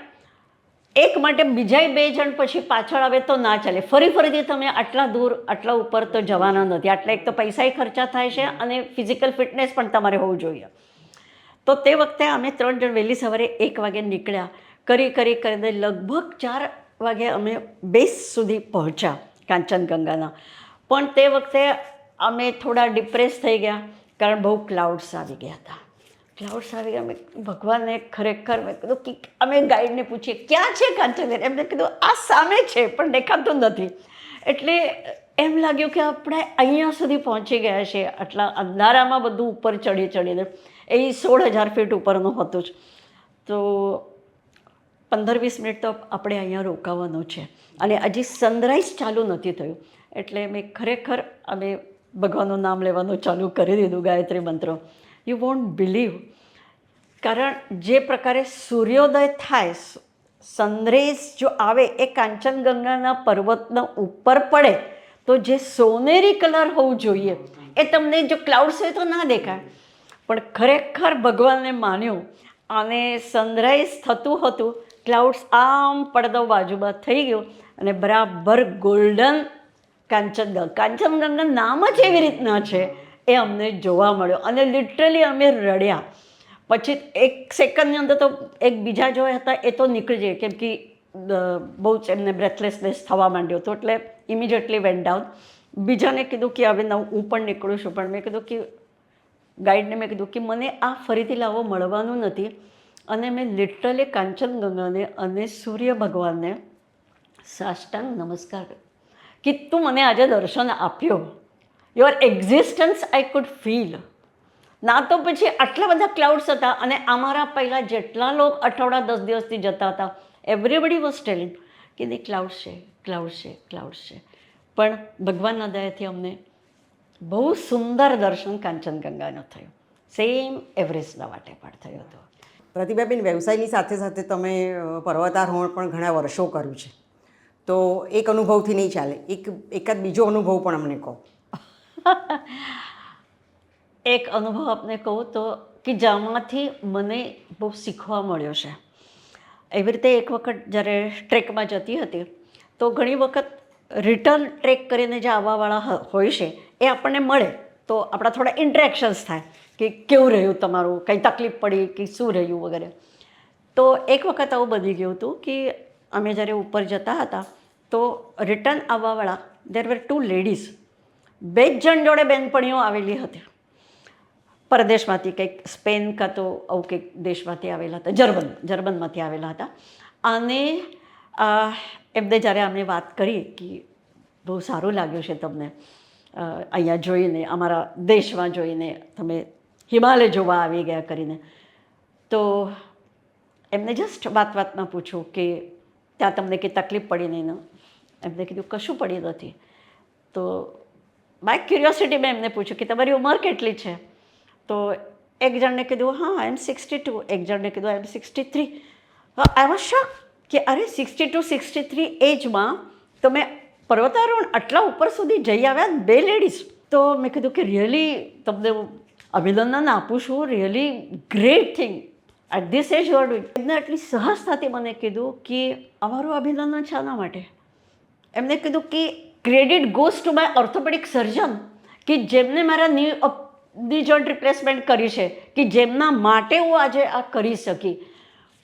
એક માટે બીજા 2 જણ પછી પાછળ આવે તો ના ચાલે. ફરીથી તમે આટલા દૂર આટલા ઉપર તો જવાના નથી. આટલા એક તો પૈસાય ખર્ચા થાય છે અને ફિઝિકલ ફિટનેસ પણ તમારે હોવું જોઈએ. તો તે વખતે અમે 3 જણ વહેલી સવારે 1 વાગે નીકળ્યા. કરીને લગભગ 4 વાગે અમે બેઝ સુધી પહોંચ્યા કાંચનગંગાના. પણ તે વખતે અમે થોડા ડિપ્રેસ થઈ ગયા કારણ બહુ ક્લાઉડ્સ આવી ગયા હતા. ક્લાઉડ્સ આવી ગયા. અમે ભગવાનને ખરેખર મેં કીધું કે અમે ગાઈડને પૂછીએ ક્યાં છે કાંચનગંગા, એમને કીધું આ સામે છે પણ દેખાતું નથી. એટલે એમ લાગ્યું કે આપણે અહીંયા સુધી પહોંચી ગયા છે. આટલા અંધારામાં બધું ઉપર ચડીને એ 16,000 ફીટ ઉપરનું હતું જ. તો 15-20 મિનિટ તો આપણે અહીંયા રોકાવાનું છે અને હજી સનરાઈઝ ચાલુ નથી થયું. એટલે મેં ખરેખર અમે ભગવાનનું નામ લેવાનું ચાલુ કરી દીધું, ગાયત્રી મંત્ર. યુ વોન્ટ બિલીવ, કારણ જે પ્રકારે સૂર્યોદય થાય, સનરેઝ જો આવે એ કાંચનગંગાના પર્વતના ઉપર પડે તો જે સોનેરી કલર હોવું જોઈએ એ તમને જો ક્લાઉડ્સ હોય તો ના દેખાય. પણ ખરેખર ભગવાનને માન્યું અને સનરાઈઝ થતું હતું, ક્લાઉડ્સ આમ પડદો બાજુમાં થઈ ગયો અને બરાબર ગોલ્ડન કાંચનગંગા નામ જ એવી રીતના છે એ અમને જોવા મળ્યો અને લિટરલી અમે રડ્યા. પછી 1 સેકન્ડની અંદર તો એક બીજા જો હતા એ તો નીકળી જાય, કેમ કે બહુ જ એમને બ્રેથલેસનેસ થવા માંડ્યો હતો. એટલે ઇમિડિયેટલી વેન્ટ ડાઉન. બીજાને કીધું કે હવે હું પણ નીકળું છું, પણ મેં કીધું કે ગાઈડને મેં કીધું કે મને આ ફરીથી લાવો મળવાનું નથી. અને મેં લિટરલી કાંચનગંગાને અને સૂર્ય ભગવાનને સાષ્ટાંગ નમસ્કાર કે તું મને આજે દર્શન આપ્યો. Your existence I could feel. ના તો પછી આટલા બધા ક્લાઉડ્સ હતા અને અમારા પહેલાં જેટલા લોકો અઠવાડિયા 10 દિવસથી જતા હતા, એવરીબડી વોઝ ટેલિંગ કે નહીં ક્લાઉડ્સ છે. પણ ભગવાનના દયાથી અમને બહુ સુંદર દર્શન કાંચનગંગાનું થયું. સેમ એવરેસ્ટના વાટે પણ થયું હતું. પ્રતિભાબેન, વ્યવસાયની સાથે સાથે તમે પર્વતારોહણ પણ ઘણા વર્ષો કર્યું છે, તો એક અનુભવથી નહીં ચાલે, એકાદ બીજો અનુભવ પણ અમને કહો. એક અનુભવ આપને કહું તો કે જેમાંથી મને બહુ શીખવા મળ્યો છે. એવી રીતે એક વખત જ્યારે ટ્રેકમાં જતી હતી તો ઘણી વખત રિટર્ન ટ્રેક કરીને જે આવવાવાળા હોય છે એ આપણને મળે તો આપણા થોડા ઇન્ટરેક્શન્સ થાય કે કેવું રહ્યું તમારું, કંઈ તકલીફ પડી કે શું રહ્યું વગેરે. તો એક વખત આવું બની ગયું હતું કે અમે જ્યારે ઉપર જતા હતા તો રિટર્ન આવવાવાળા દેર વેર 2 લેડીઝ, 2 જણ જોડે બેનપણીઓ આવેલી હતી પરદેશમાંથી, કંઈક સ્પેન કાં તો આવું કંઈક દેશમાંથી આવેલા હતા, જર્મનમાંથી આવેલા હતા. અને એમને જ્યારે અમે વાત કરી કે બહુ સારું લાગ્યું છે તમને અહીંયા જોઈને, અમારા દેશમાં જોઈને, તમે હિમાલય જોવા આવી ગયા કરીને. તો એમને જસ્ટ વાતમાં પૂછ્યું કે ત્યાં તમને કંઈ તકલીફ પડી નહીં ને? એમને કીધું કશું પડી નથી. તો બાય ક્યુરિયોસિટી મેં એમને પૂછ્યું કે તમારી ઉંમર કેટલી છે? તો એક જણને કીધું હા આઈ એમ 62, એક જણને કીધું આઈ એમ 63. આઈ વોઝ શોક કે અરે 62, 63 એજમાં તમે પર્વતારોહણ આટલા ઉપર સુધી જઈ આવ્યા, 2 લેડીઝ. તો મેં કીધું કે રિયલી તમને અભિનંદન આપું છું, really great thing at this age you are doing. એમને આટલી સહજતાથી મને કીધું કે અમારું અભિનંદન શાના માટે? એમને કીધું કે credit goes to my orthopaedic સર્જન, કે જેમને મારા ની જોઈન્ટ રિપ્લેસમેન્ટ કરી છે, કે જેમના માટે હું આજે આ કરી શકી.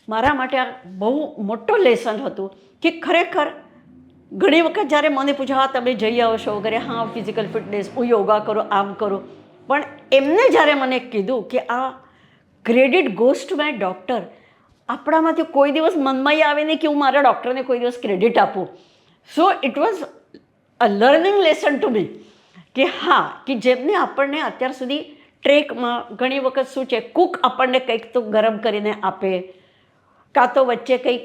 મારા માટે આ બહુ મોટો લેસન હતું કે ખરેખર ઘણી વખત જ્યારે મને પૂછે હા તમે જઈ આવો છો વગેરે, હા ફિઝિકલ ફિટનેસ, હું યોગા કરું, આમ કરું, પણ એમને જ્યારે મને કીધું કે આ credit goes to my doctor, આપણામાંથી કોઈ દિવસ મનમાં આવે નહીં કે હું મારા ડૉક્ટરને કોઈ દિવસ ક્રેડિટ આપું. So it was a learning lesson to me કે હા, કે જેમને આપણને અત્યાર સુધી ટ્રેકમાં ઘણી વખત શું છે, કુક આપણને કંઈક તો ગરમ કરીને આપે, કાં તો વચ્ચે કંઈક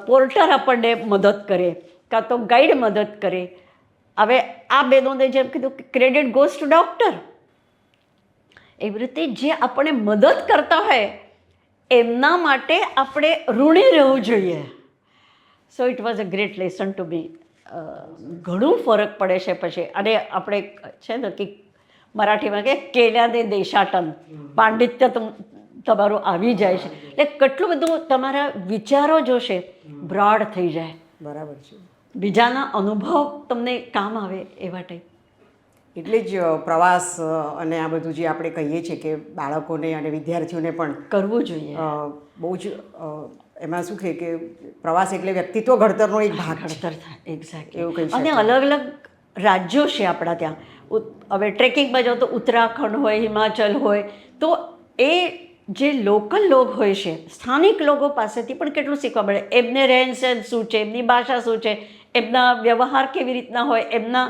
પોર્ટર આપણને મદદ કરે, કાં તો ગાઈડ મદદ કરે. હવે આ બેનોને જેમ કીધું કે ક્રેડિટ ગોઝ ટુ ડૉક્ટર, એવી રીતે જે આપણને મદદ કરતા હોય એમના માટે આપણે ઋણી રહેવું જોઈએ. So it was a great lesson to me. ઘણું ફરક પડે છે પછી. અને આપણે છે ને કે મરાઠીમાં કે કેલ્યાને દેશાટન, પાંડિત્ય તમારું આવી જાય છે. એટલે કેટલું બધું તમારા વિચારો જોશે બ્રોડ થઈ જાય. બરાબર છે. બીજાના અનુભવ તમને કામ આવે એવા ટાઈપ. એટલે જ પ્રવાસ અને આ બધું જે આપણે કહીએ છીએ કે બાળકોને અને વિદ્યાર્થીઓને પણ કરવું જોઈએ. બહુ જ એમાં શું કહે કે પ્રવાસ એટલે વ્યક્તિત્વ ઘડતરનો એક ભાગ છે. ઘડતર થાય, એક્ઝેક્ટલી. એવું કહી અને શકાય. અલગ અલગ રાજ્યો છે આપણા ત્યાં. હવે ટ્રેકિંગમાં જાઓ તો ઉત્તરાખંડ હોય, હિમાચલ હોય, તો એ જે લોકલ લોક હોય છે, સ્થાનિક લોકો પાસેથી પણ કેટલું શીખવા મળે. એમને રહેન સહેન શું છે, એમની ભાષા શું છે, એમના વ્યવહાર કેવી રીતના હોય, એમના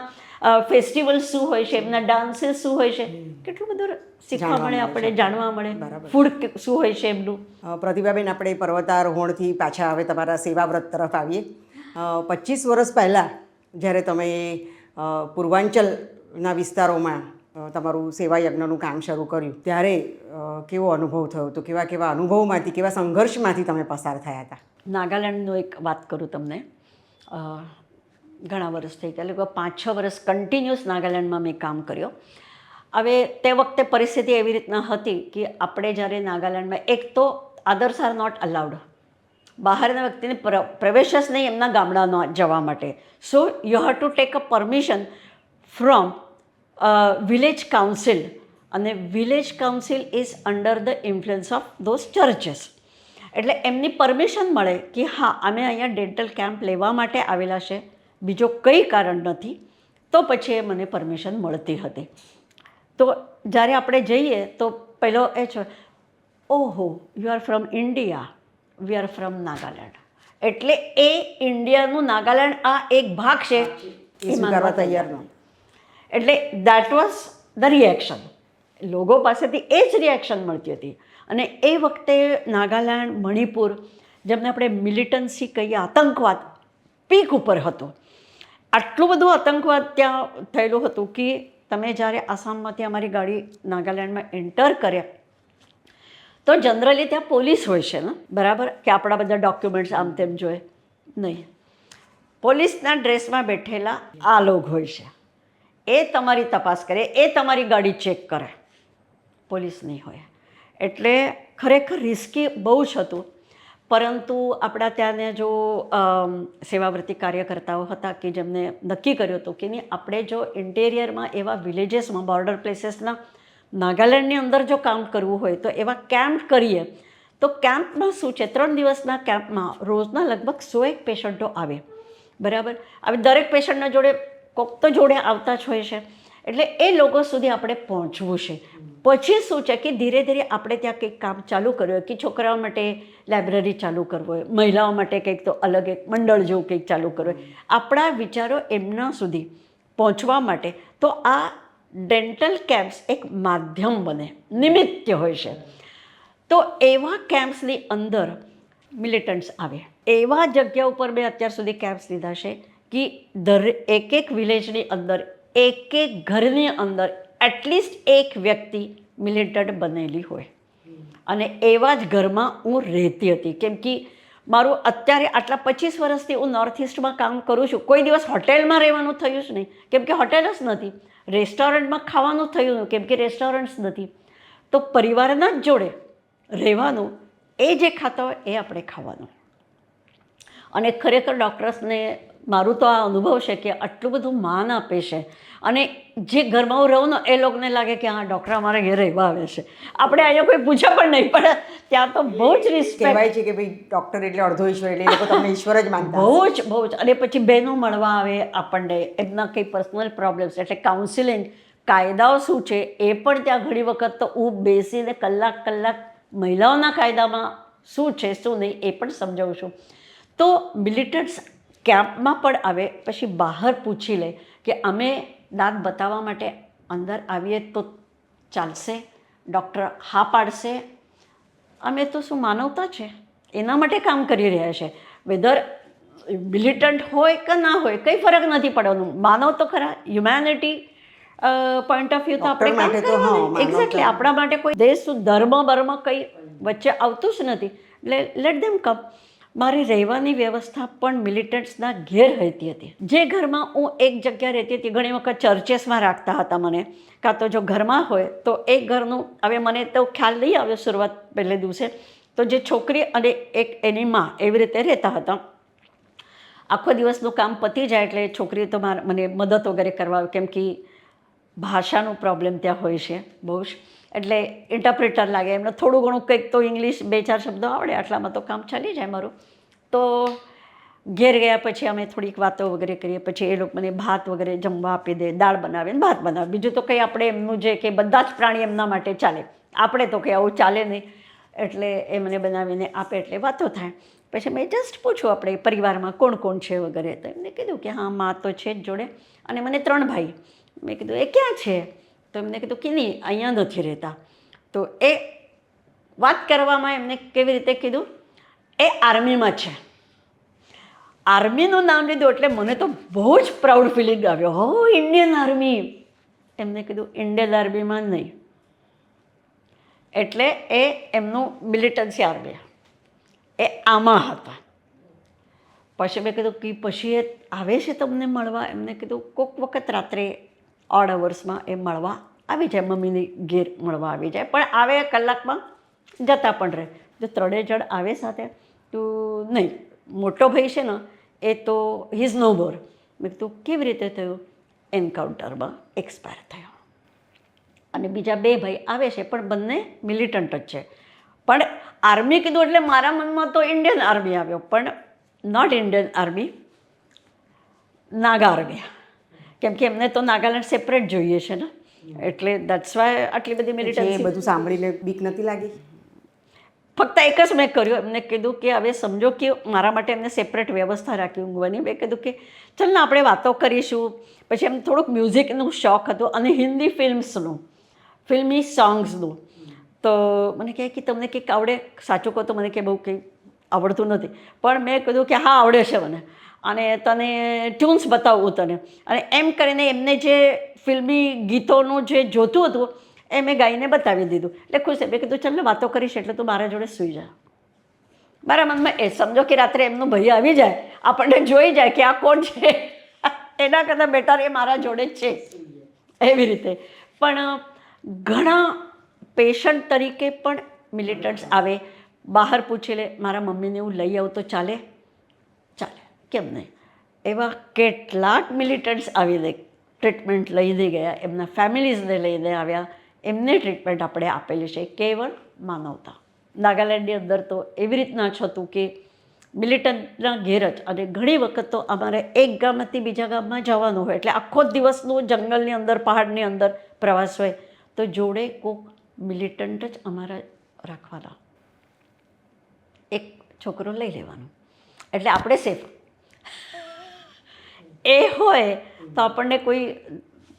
ફેસ્ટિવલ શું હોય છે, એમના ડાન્સીસ શું હોય છે, કેટલું બધું શીખવા મળે, આપણે જાણવા મળે. ફૂડ શું હોય છે એમનું. પ્રતિભાબેન, આપણે પર્વતારોહણથી પાછા હવે તમારા સેવાવ્રત તરફ આવીએ. 25 વર્ષ પહેલાં જ્યારે તમે પૂર્વાંચલના વિસ્તારોમાં તમારું સેવા યજ્ઞનું કામ શરૂ કર્યું, ત્યારે કેવો અનુભવ થયો હતો? કેવા અનુભવમાંથી, કેવા સંઘર્ષમાંથી તમે પસાર થયા હતા? નાગાલેન્ડનો એક વાત કરું તમને. ઘણા વર્ષ થઈ ગયા, લગભગ 5-6 વર્ષ કન્ટિન્યુઅસ નાગાલેન્ડમાં મેં કામ કર્યો. હવે તે વખતે પરિસ્થિતિ એવી રીતના હતી કે આપણે જ્યારે નાગાલેન્ડમાં, એક તો અધર્સ આર નોટ અલાઉડ, બહારના વ્યક્તિને પ્રવેશ જ નહીં એમના ગામડામાં જવા માટે. So you have to take a permission from village council, અને village council is under the influence of those churches. એટલે એમની પરમિશન મળે કે હા અમે અહીંયા ડેન્ટલ કેમ્પ લેવા માટે આવેલા છે, બીજો કંઈ કારણ નથી, તો પછી એ મને પરમિશન મળતી હતી. તો જ્યારે આપણે જઈએ તો પહેલો એ છે, ઓહો you are from India, we are from Nagaland. એટલે એ ઇન્ડિયાનું નાગાલેન્ડ આ એક ભાગ છે એ માનવા તૈયાર નહોતું. એટલે દેટ વોઝ ધ રિએક્શન. લોકો પાસેથી એ જ રિએક્શન મળતી હતી. અને એ વખતે નાગાલેન્ડ, મણિપુર, જેમને આપણે મિલિટન્સી કહીએ, આતંકવાદ પીક ઉપર હતો. આટલું બધું આતંકવાદ ત્યાં થયેલું હતું કે તમે જ્યારે આસામમાંથી અમારી ગાડી નાગાલેન્ડમાં એન્ટર કર્યા તો જનરલી ત્યાં પોલીસ હોય છે ને, બરાબર, કે આપણા બધા ડોક્યુમેન્ટ્સ આમ તેમ જોઈએ નહીં. પોલીસના ડ્રેસમાં બેઠેલા આ લોકો હોય છે, એ તમારી તપાસ કરે, એ તમારી ગાડી ચેક કરે, પોલીસ નહીં હોય. એટલે ખરેખર રિસ્કી બહુ જ હતું. પરંતુ આપણા ત્યાંને જો સેવાવ્રતી કાર્યકર્તાઓ હતા કે જેમને નક્કી કર્યું હતું કે નહીં, આપણે જો ઇન્ટિરિયરમાં એવા વિલેજીસમાં, બોર્ડર પ્લેસીસના નાગાલેન્ડની અંદર જો કામ કરવું હોય તો એવા કેમ્પ કરીએ. તો કેમ્પમાં શું છે, 3 દિવસના કેમ્પમાં રોજના લગભગ 101 પેશન્ટો આવે, બરાબર. હવે દરેક પેશન્ટના જોડે કોક તો જોડે આવતા જ હોય છે. એટલે એ લોકો સુધી આપણે પહોંચવું છે. પછી શું છે કે ધીરે ધીરે આપણે ત્યાં કંઈક કામ ચાલુ કર્યું હોય, કે છોકરાઓ માટે લાઇબ્રેરી ચાલુ કરવો હોય, મહિલાઓ માટે કંઈક તો અલગ એક મંડળ જેવું કંઈક ચાલુ કરવું હોય, આપણા વિચારો એમના સુધી પહોંચવા માટે. તો આ ડેન્ટલ કેમ્પ્સ એક માધ્યમ બને, નિમિત્ત હોય છે. તો એવા કેમ્પ્સની અંદર મિલિટન્ટ્સ આવે. એવા જગ્યા ઉપર મેં અત્યાર સુધી કેમ્પ્સ લીધા છે કે એક વિલેજની અંદર એક ઘરની અંદર એટલીસ્ટ એક વ્યક્તિ મિલિટન્ટ બનેલી હોય. અને એવા જ ઘરમાં હું રહેતી હતી, કેમ કે મારું અત્યારે આટલા 25 વર્ષથી હું નોર્થ ઇસ્ટમાં કામ કરું છું. કોઈ દિવસ હોટેલમાં રહેવાનું થયું જ નહીં, કેમ કે હોટેલ જ નથી. રેસ્ટોરન્ટમાં ખાવાનું થયું કેમ કે રેસ્ટોરન્ટ્સ નથી. તો પરિવારના જ જોડે રહેવાનું, એ જે ખાતા હોય એ આપણે ખાવાનું. અને ખરેખર ડૉક્ટર્સને મારું તો આ અનુભવ છે કે આટલું બધું માન આપે છે. અને જે ઘરમાં હું રહું ને એ લોકોને લાગે કે હા ડૉક્ટર અમારા ઘરે રહેવા આવે છે. આપણે અહીંયા કોઈ પૂછા પણ નહીં પડે, ત્યાં તો બહુ જ રિસ્પેક્ટ. કહેવાય છે કે ભાઈ ડૉક્ટર એટલે અડધો ઈશ્વર, એટલે એ લોકો તમને ઈશ્વર જ માનતા. બહુ જ. અને પછી બહેનો મળવા આવે આપણને, એમના કંઈ પર્સનલ પ્રોબ્લેમ્સ, એટલે કાઉન્સિલિંગ, કાયદાઓ શું છે એ પણ ત્યાં ઘણી વખત તો હું બેસીને કલાક મહિલાઓના કાયદામાં શું છે શું નહીં એ પણ સમજાવું છું. તો મિલિટન્ટ્સ કેમ્પમાં પણ આવે, પછી બહાર પૂછી લે કે અમે દાંત બતાવવા માટે અંદર આવીએ તો ચાલશે? ડૉક્ટર હા પાડશે? અમે તો શું માનવતા છે એના માટે કામ કરી રહ્યા છે. વેધર મિલિટન્ટ હોય કે ના હોય કંઈ ફરક નથી પડવાનું. માનવ તો ખરા, હ્યુમેનિટી પોઈન્ટ ઓફ વ્યૂ તો આપણે કામ કરવાનું. એક્ઝેક્ટલી, આપણા માટે કોઈ દેશ ધર્મ બર્મ કંઈ વચ્ચે આવતું જ નથી. એટલે લેટ ધેમ કમ. મારી રહેવાની વ્યવસ્થા પણ મિલિટન્ટ્સના ઘેર રહેતી હતી. જે ઘરમાં હું એક જગ્યા રહેતી હતી, ઘણી વખત ચર્ચેસમાં રાખતા હતા મને, કાં તો જો ઘરમાં હોય તો એક ઘરનું, હવે મને તો ખ્યાલ નહીં આવ્યો શરૂઆત પહેલે દિવસે, તો જે છોકરી અને એક એની માં એવી રીતે રહેતા હતા. આખો દિવસનું કામ પતી જાય એટલે છોકરી તો મને મદદ વગેરે કરવા, કેમ કે ભાષાનું પ્રોબ્લેમ ત્યાં હોય છે બહુ જ. એટલે ઇન્ટરપ્રિટર લાગે, એમને થોડું ઘણું કંઈક તો ઇંગ્લિશ 2-4 શબ્દો આવડે, આટલામાં તો કામ ચાલી જાય મારું. તો ઘેર ગયા પછી અમે થોડીક વાતો વગેરે કરીએ, પછી એ લોકો મને ભાત વગેરે જમવા આપી દે, દાળ બનાવે ને ભાત બનાવે. બીજું તો કંઈ આપણે એમનું જે કે બધા જ પ્રાણી એમના માટે ચાલે, આપણે તો કંઈ આવું ચાલે નહીં. એટલે એ મને બનાવીને આપે એટલે વાતો થાય. પછી મેં જસ્ટ પૂછું આપણે પરિવારમાં કોણ કોણ છે વગેરે, તો એમને કીધું કે હા મા તો છે જ જોડે, અને મને 3 ભાઈ. મેં કીધું એ ક્યાં છે? તો એમને કીધું કે નહીં અહીંયા નથી રહેતા. તો એ વાત કરવામાં એમને કેવી રીતે કીધું, એ આર્મીમાં છે. આર્મીનું નામ લીધું એટલે મને તો બહુ જ પ્રાઉડ ફિલિંગ આવ્યો. હો, ઇન્ડિયન આર્મી. એમને કીધું ઇન્ડિયન આર્મીમાં નહીં, એટલે એ એમનું મિલિટન્સી આર્મી, એ આમાં હતા. પછી મેં કીધું કે પછી એ આવે છે તમને મળવા? એમને કીધું કોઈક વખત રાત્રે ઓડ અવર્સમાં એ મળવા આવી જાય, મમ્મીની ઘેર મળવા આવી જાય, પણ આવે કલાકમાં જતા પણ રહે. જો 3 જણ આવે સાથે તો નહીં. મોટો ભાઈ છે ને એ તો હી ઇઝ નો મોર. મેં કીધું કેવી રીતે થયું? એન્કાઉન્ટરમાં એક્સપાયર થયો. અને બીજા 2 ભાઈ આવે છે પણ બંને મિલિટન્ટ જ છે. પણ આર્મી કીધું એટલે મારા મનમાં તો ઇન્ડિયન આર્મી આવ્યો, પણ not Indian army, Naga army. કેમ કે એમને તો નાગાલેન્ડ સેપરેટ જોઈએ છે ને, એટલે દેટ્સ વાય આટલી બધી મિલિટન્સી. એ બધું સાંભળીને બીક નથી લાગી? ફક્ત એક જ મેં કર્યું, એમને કીધું કે હવે સમજો કે મારા માટે એમને સેપરેટ વ્યવસ્થા રાખી ઊંઘવાની. મેં કીધું કે ચાલ ને આપણે વાતો કરીશું. પછી એમ થોડુંક મ્યુઝિકનું શોખ હતું અને હિન્દી ફિલ્મ્સનું, ફિલ્મી સોંગ્સનું. તો મને કહે કે તમને કંઈક આવડે? સાચું કહો તો મને કે બહુ કંઈ આવડતું નથી, પણ મેં કીધું કે હા આવડે છે મને, અને તને ટ્યુન્સ બતાવું તને. અને એમ કરીને એમને જે ફિલ્મી ગીતોનું જે જોતું હતું એ મેં ગાઈને બતાવી દીધું. એટલે ખુશ. મેં કીધું ચાલ ને વાતો કરીશ એટલે તું મારા જોડે સૂઈ જા. મારા મનમાં એ સમજો કે રાત્રે એમનું ભાઈ આવી જાય, આપણને જોઈ જાય કે આ કોણ છે, એના કરતાં બેટર એ મારા જોડે જ છે, એવી રીતે. પણ ઘણા પેશન્ટ તરીકે પણ મિલિટન્ટ્સ આવે. બહાર પૂછી લે મારા મમ્મીને હું લઈ આવું તો ચાલે? ચાલે, કેમ નહીં. એવા કેટલાક મિલિટન્ટ્સ આવીને ટ્રીટમેન્ટ લઈને ગયા, એમના ફેમિલીઝને લઈને આવ્યા, એમને ટ્રીટમેન્ટ આપણે આપેલી છે. કેવળ માનવતા. નાગાલેન્ડની અંદર તો એવી રીતના જ હતું કે મિલિટન્ટના ઘેર જ, અને ઘણી વખત તો અમારે એક ગામથી બીજા ગામમાં જવાનું હોય, એટલે આખો દિવસનું જંગલની અંદર પહાડની અંદર પ્રવાસ હોય, તો જોડે કોઈક મિલિટન્ટ જ અમારા રાખવાના. એક છોકરો લઈ લેવાનો એટલે આપણે સેફ. એ હોય તો આપણને કોઈ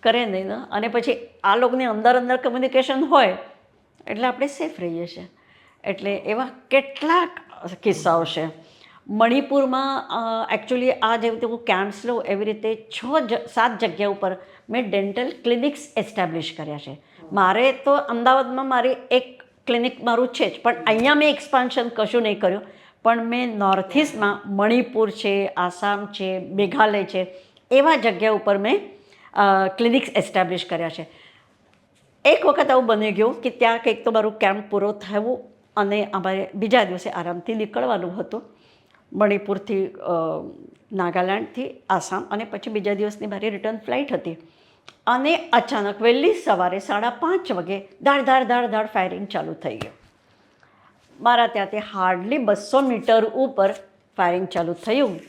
કરે નહીં ને. અને પછી આ લોકોની અંદર કમ્યુનિકેશન હોય એટલે આપણે સેફ રહીએ છીએ. એટલે એવા કેટલાક કિસ્સાઓ છે. મણિપુરમાં એકચ્યુઅલી આ જેવી રીતે હું કેમ્પ્સ લઉં એવી રીતે 6-7 જગ્યા ઉપર મેં ડેન્ટલ ક્લિનિક્સ એસ્ટાબ્લિશ કર્યા છે. મારે તો અમદાવાદમાં મારી એક ક્લિનિક મારું છે જ, પણ અહીંયા મેં એક્સપાન્શન કશું નહીં કર્યું. પણ મેં નોર્થ ઇસ્ટમાં મણિપુર છે, આસામ છે, મેઘાલય છે, એવા જગ્યા ઉપર મેં ક્લિનિક્સ એસ્ટાબ્લિશ કર્યા છે. એક વખત આવું બની ગયું કે ત્યાં કંઈક તો મારું કેમ્પ પૂરો થયું અને અમારે બીજા દિવસે આરામથી નીકળવાનું હતું મણિપુરથી, નાગાલેન્ડથી આસામ, અને પછી બીજા દિવસની મારી રિટર્ન ફ્લાઇટ હતી. અને અચાનક વહેલી સવારે 5:30 વાગે ધાડ ફાયરિંગ ચાલુ થઈ ગયું. મારા ત્યાંથી હાર્ડલી 200 મીટર ઉપર ફાયરિંગ ચાલુ થયું.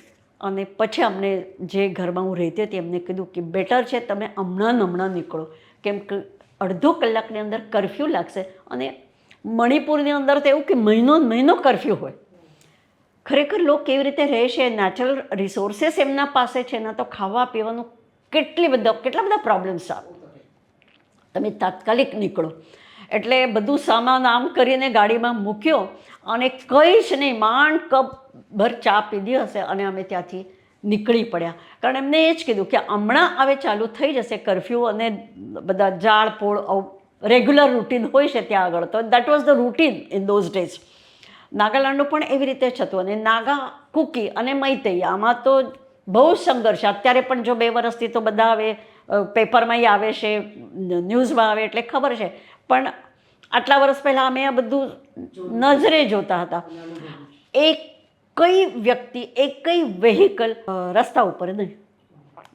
અને પછી અમને જે ઘરમાં હું રહેતી હતી એમને કીધું કે બેટર છે તમે હમણાં નીકળો, કેમ કે અડધો કલાકની અંદર કરફ્યુ લાગશે. અને મણિપુરની અંદર તો એવું કે મહિનો કરફ્યુ હોય. ખરેખર લોકો કેવી રીતે રહે છે, નેચરલ રિસોર્सेस એમના પાસે છે, એના તો ખાવા પીવાનું કેટલા બધા પ્રોબ્લેમ્સ આવે. તમે તાત્કાલિક નીકળો. એટલે બધું સામાન આમ કરીને ગાડીમાં મૂક્યો અને કંઈ જ નહીં, માંડ કપ ભર ચા પીધી હશે અને અમે ત્યાંથી નીકળી પડ્યા. કારણ એમને એ જ કીધું કે હમણાં હવે ચાલુ થઈ જશે કરફ્યુ અને બધા જાળપોળ રેગ્યુલર રૂટીન હોય છે ત્યાં આગળ. તો that was the routine in those days. નાગાલેન્ડનું પણ એવી રીતે જ હતું. અને નાગા, કુકી અને મૈતેઈ આમાં તો બહુ સંઘર્ષ. અત્યારે પણ જો 2 વર્ષથી તો બધા હવે પેપરમાંય આવે છે, ન્યૂઝમાં આવે એટલે ખબર છે. પણ આટલા વર્ષ પહેલાં અમે આ બધું નજરે જોતા હતા. કઈ વ્યક્તિ, કઈ વેહિકલ રસ્તા ઉપર નહીં,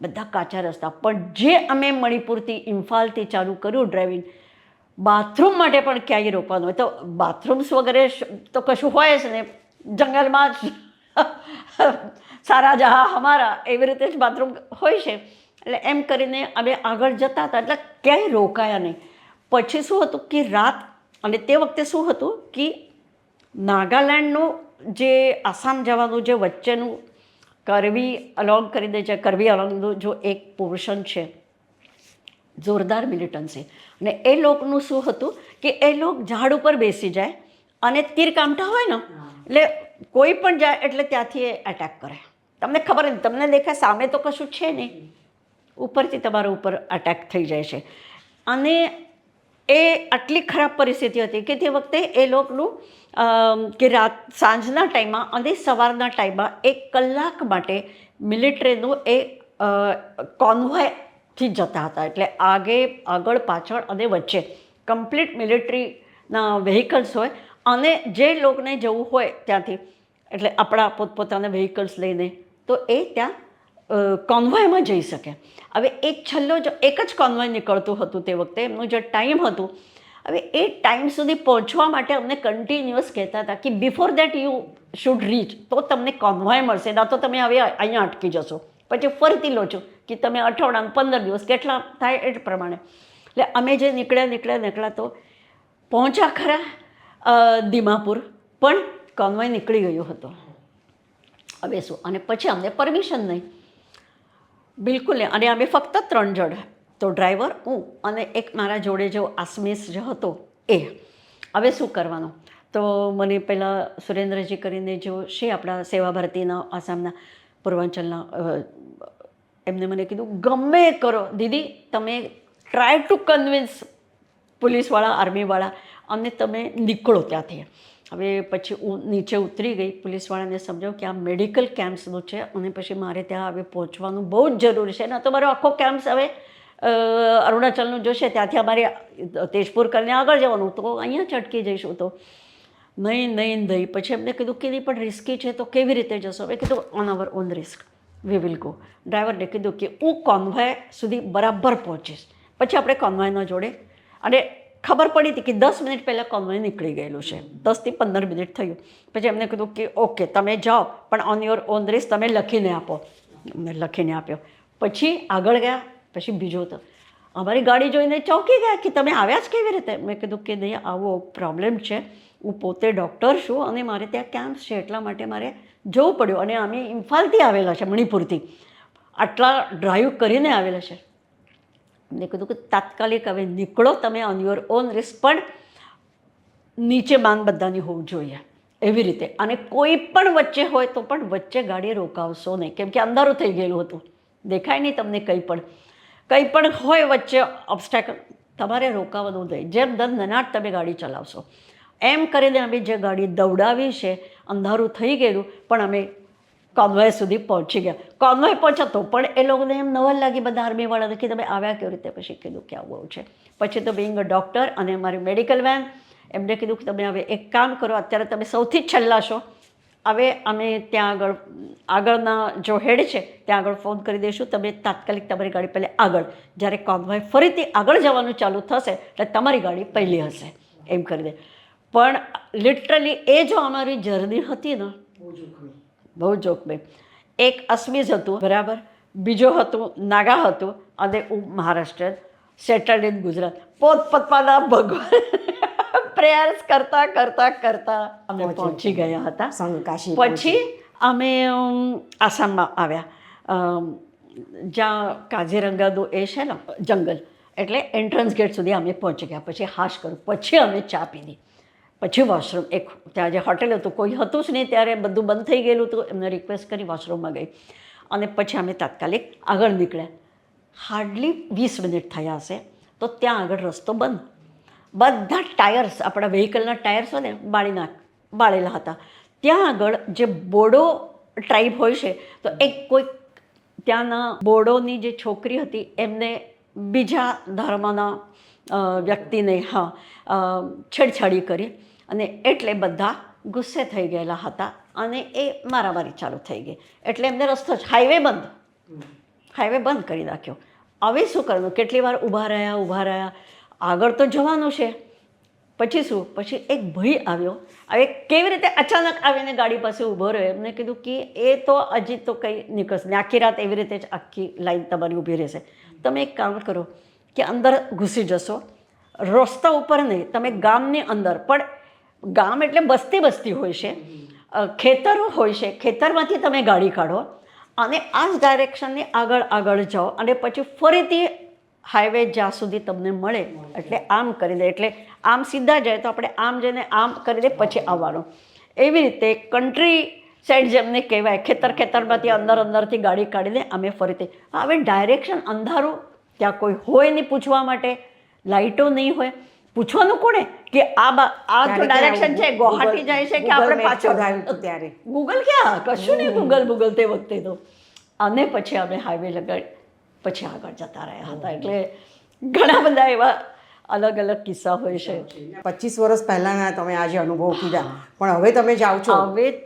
બધા કાચા રસ્તા. પણ જે અમે મણિપુરથી, ઇમ્ફાલથી ચાલુ કર્યું ડ્રાઇવિંગ, બાથરૂમ માટે પણ ક્યાંય રોકવાનું હોય તો બાથરૂમ્સ વગેરે તો કશું હોય જ ને, જંગલમાં જ સારા જહા હમારા એવી રીતે જ બાથરૂમ હોય છે. એટલે એમ કરીને અમે આગળ જતા હતા, એટલે ક્યાંય રોકાયા નહીં. પછી શું હતું કે રાત, અને તે વખતે શું હતું કે નાગાલેન્ડનું જે આસામ જવાનું જે વચ્ચેનું કરવી અલોંગ કરીને છે, કરવી અલોંગનું જો એક પોર્શન છે, જોરદાર મિલિટન્સી. અને એ લોકોનું શું હતું કે એ લોકો ઝાડ ઉપર બેસી જાય અને તીર કામઠા હોય ને, એટલે કોઈ પણ જાય એટલે ત્યાંથી એ એટેક કરે. તમને ખબર નથી, તમને દેખાય સામે તો કશું છે નહીં, ઉપરથી તમારા ઉપર અટેક થઈ જાય છે. અને એ આટલી ખરાબ પરિસ્થિતિ હતી કે તે વખતે એ લોકોનું કે સાંજના ટાઈમમાં અને સવારના ટાઈમમાં 1 કલાક માટે મિલિટરીનું એ કોન્વોયથી જતા હતા. એટલે આગળ પાછળ અને વચ્ચે કમ્પ્લીટ મિલિટરીના વ્હીકલ્સ હોય. અને જે લોકોને જવું હોય ત્યાંથી, એટલે આપણા પોતપોતાના વ્હીકલ્સ લઈને, તો એ ત્યાં કોન્વોયમાં જઈ શકે. હવે એક જ કોન્વોય નીકળતું હતું તે વખતે. એમનું જે ટાઈમ હતું, હવે એ ટાઈમ સુધી પહોંચવા માટે અમને કન્ટિન્યુઅસ કહેતા હતા કે before that you should reach, તો તમને કોન્વોય મળશે, ના તો તમે હવે અહીંયા અટકી જશો. પછી ફરીથી લો છો કે તમે અઠવાડિયામાં 15 દિવસ કેટલા થાય એ પ્રમાણે. એટલે અમે જે નીકળ્યા તો પહોંચ્યા ખરા દિમાપુર, પણ કોન્વોય નીકળી ગયો હતો. હવે શું, અને પછી અમને પરમિશન નહીં, બિલકુલ નહીં. અને અમે ફક્ત 3 જણ, તો ડ્રાઈવર, હું અને એક મારા જોડે જો આસમીસ જે હતો એ. હવે શું કરવાનું? તો મને પહેલાં સુરેન્દ્રજી કરીને જો છે આપણા સેવા ભારતીના આસામના પૂર્વાંચલના, એમને મને કીધું ગમે કરો દીદી, તમે ટ્રાય ટુ કન્વિન્સ પોલીસવાળા, આર્મીવાળા, અને તમે નીકળો ત્યાંથી. હવે પછી હું નીચે ઉતરી ગઈ, પોલીસવાળાને સમજાવું કે આ મેડિકલ કેમ્પ્સનું છે અને પછી મારે ત્યાં હવે પહોંચવાનું બહુ જ જરૂરી છે. ના તો મારો આખો કેમ્પ્સ હવે અરુણાચલનું જોશે, ત્યાંથી અમારે તેજપુર કરીને આગળ જવાનું, તો અહીંયા જ અટકી જઈશું. તો નહીં. પછી એમને કીધું કે નહીં પણ રિસ્કી છે તો કેવી રીતે જશો? હવે કીધું on hour on risk we will go. ડ્રાઈવરને કીધું કે હું કોન્વોય સુધી બરાબર પહોંચીશ. પછી આપણે કોન્વોયના જોડે, અને ખબર પડી હતી કે 10 મિનિટ પહેલાં કોન્વોય નીકળી ગયેલું છે, 10 થી 15 મિનિટ થયું. પછી એમને કીધું કે ઓકે તમે જાઓ, પણ ઓન યોર ઓન રિસ્ક તમે લખીને આપો. અમને લખીને આપ્યો. પછી આગળ ગયા. પછી બીજો તો અમારી ગાડી જોઈને ચોંકી ગયા કે તમે આવ્યા જ કેવી રીતે? મેં કીધું કે નહીં, આવો પ્રોબ્લેમ છે, હું પોતે ડૉક્ટર છું અને મારે ત્યાં કેમ્પ છે, એટલા માટે મારે જવું પડ્યું. અને અમે ઇમ્ફાલથી આવેલા છે, મણિપુરથી આટલા ડ્રાઈવ કરીને આવેલા છે. મેં કીધું કે તાત્કાલિક હવે નીકળો તમે ઓન યોર ઓન રિસ્ક. પણ નીચે બાંધ બધાની હોવું જોઈએ એવી રીતે. અને કોઈ પણ વચ્ચે હોય તો પણ વચ્ચે ગાડી રોકાવશો નહીં, કેમ કે અંધારું થઈ ગયેલું હતું, દેખાય નહીં તમને કંઈ પણ હોય વચ્ચે ઓબ્સ્ટેકલ, તમારે રોકાવાનું નહીં. જેમ ધનાટ તમે ગાડી ચલાવશો એમ કરીને અમે જે ગાડી દौડાવી છે, અંધારું થઈ ગયેલું પણ અમે કોન્વોય સુધી પહોંચી ગયા. કોન્વોય પહોંચ્યા તો પણ એ લોકોને એમ નવા લાગી બધા આર્મીવાળાને કે તમે આવ્યા કેવી રીતે. પછી કીધું કે આવું આવું છે. પછી તો બિંગ અ ડૉક્ટર અને અમારી મેડિકલ વેન, એમને કીધું કે તમે હવે એક કામ કરો, અત્યારે તમે સૌથી જ છેલ્લા છો, હવે અમે ત્યાં આગળના જો હેડ છે ત્યાં આગળ ફોન કરી દઈશું, તમે તાત્કાલિક તમારી ગાડી પહેલે આગળ, જ્યારે કોન્વોય ફરીથી આગળ જવાનું ચાલુ થશે એટલે તમારી ગાડી પહેલી હશે એમ કરી દે. પણ લિટરલી એ જો અમારી જર્ની હતી ને બહુ જોખમી. એક અસ્મીઝ હતું બરાબર, બીજો હતું નાગા હતું, અને મહારાષ્ટ્ર સેટલ્ડ ઇન ગુજરાત. પોતપોતાના ભગવાન પ્રેયર્સ કરતા કરતા કરતા અમે પહોંચી ગયા હતા. સંકાશી પછી અમે આસામમાં આવ્યા, જ્યાં કાઝીરંગાનું એ છે ને જંગલ, એટલે એન્ટ્રન્સ ગેટ સુધી અમે પહોંચી ગયા. પછી હાશ કરું, પછી અમે ચા પીધી, પછી વોશરૂમ, એક ત્યાં જે હોટેલ હતું કોઈ હતું જ નહીં ત્યારે, બધું બંધ થઈ ગયેલું હતું. એમને રિક્વેસ્ટ કરી વોશરૂમમાં ગઈ અને પછી અમે તાત્કાલિક આગળ નીકળ્યા. હાર્ડલી 20 મિનિટ થયા હશે તો ત્યાં આગળ રસ્તો બંધ. બધા ટાયર્સ, આપણા વ્હીકલના ટાયર્સ હોય ને બાળેલા હતા. ત્યાં આગળ જે બોડો ટ્રાઇબ હોય છે તો એક કોઈ ત્યાંના બોડોની જે છોકરી હતી એમને બીજા ધર્મના વ્યક્તિને છેડછાડી કરી, અને એટલે બધા ગુસ્સે થઈ ગયેલા હતા અને એ મારામારી ચાલુ થઈ ગઈ. એટલે એમને રસ્તો જ હાઈવે બંધ કરી નાખ્યો. હવે શું કરવાનું, કેટલી વાર ઊભા રહ્યા, આગળ તો જવાનું છે. પછી શું, પછી એક ભાઈ આવ્યો, હવે કેવી રીતે અચાનક આવીને ગાડી પાસે ઊભો રહ્યો. એમને કીધું કે એ તો હજી તો કંઈ નીકળશે ને, આખી રાત એવી રીતે જ આખી લાઈન તમારી ઊભી રહેશે. તમે એક કામ કરો કે અંદર ઘૂસી જશો, રસ્તા ઉપર નહીં, તમે ગામની અંદર, પણ ગામ એટલે બસ્તી હોય છે, ખેતરો હોય છે, ખેતરમાંથી તમે ગાડી કાઢો અને આ જ ડાયરેક્શનની આગળ જાઓ, અને પછી ફરીથી હાઈવે જ્યાં સુધી તમને મળે એટલે આમ કરી દે, એટલે આમ સીધા જાય તો આપણે આમ જઈને આમ કરી દે પછી આવવાનું. એવી રીતે કન્ટ્રી સાઈડ જેમને કહેવાય, ખેતરમાંથી અંદરથી ગાડી કાઢીને અમે ફરીથી. હવે ડાયરેક્શન અંધારું, ત્યાં કોઈ હોય નહીં પૂછવા માટે, લાઇટો નહીં હોય, પૂછવાનું કોને કે આ તો ડાયરેક્શન છે, ગુવાહાટી જાય છે કે આપણે પાછળ. ત્યારે ગૂગલ ક્યાં, કશું નહીં ગૂગલ તે વખતે તો. અને પછી અમે હાઈવે લગાડી પછી આગળ જતા રહ્યા હતા. એટલે ઘણા બધા એવા અલગ અલગ કિસ્સા હોય છે. 25 વર્ષ પહેલાના તમે આજે અનુભવ કીધા, પણ હવે તમે જાઓ છો,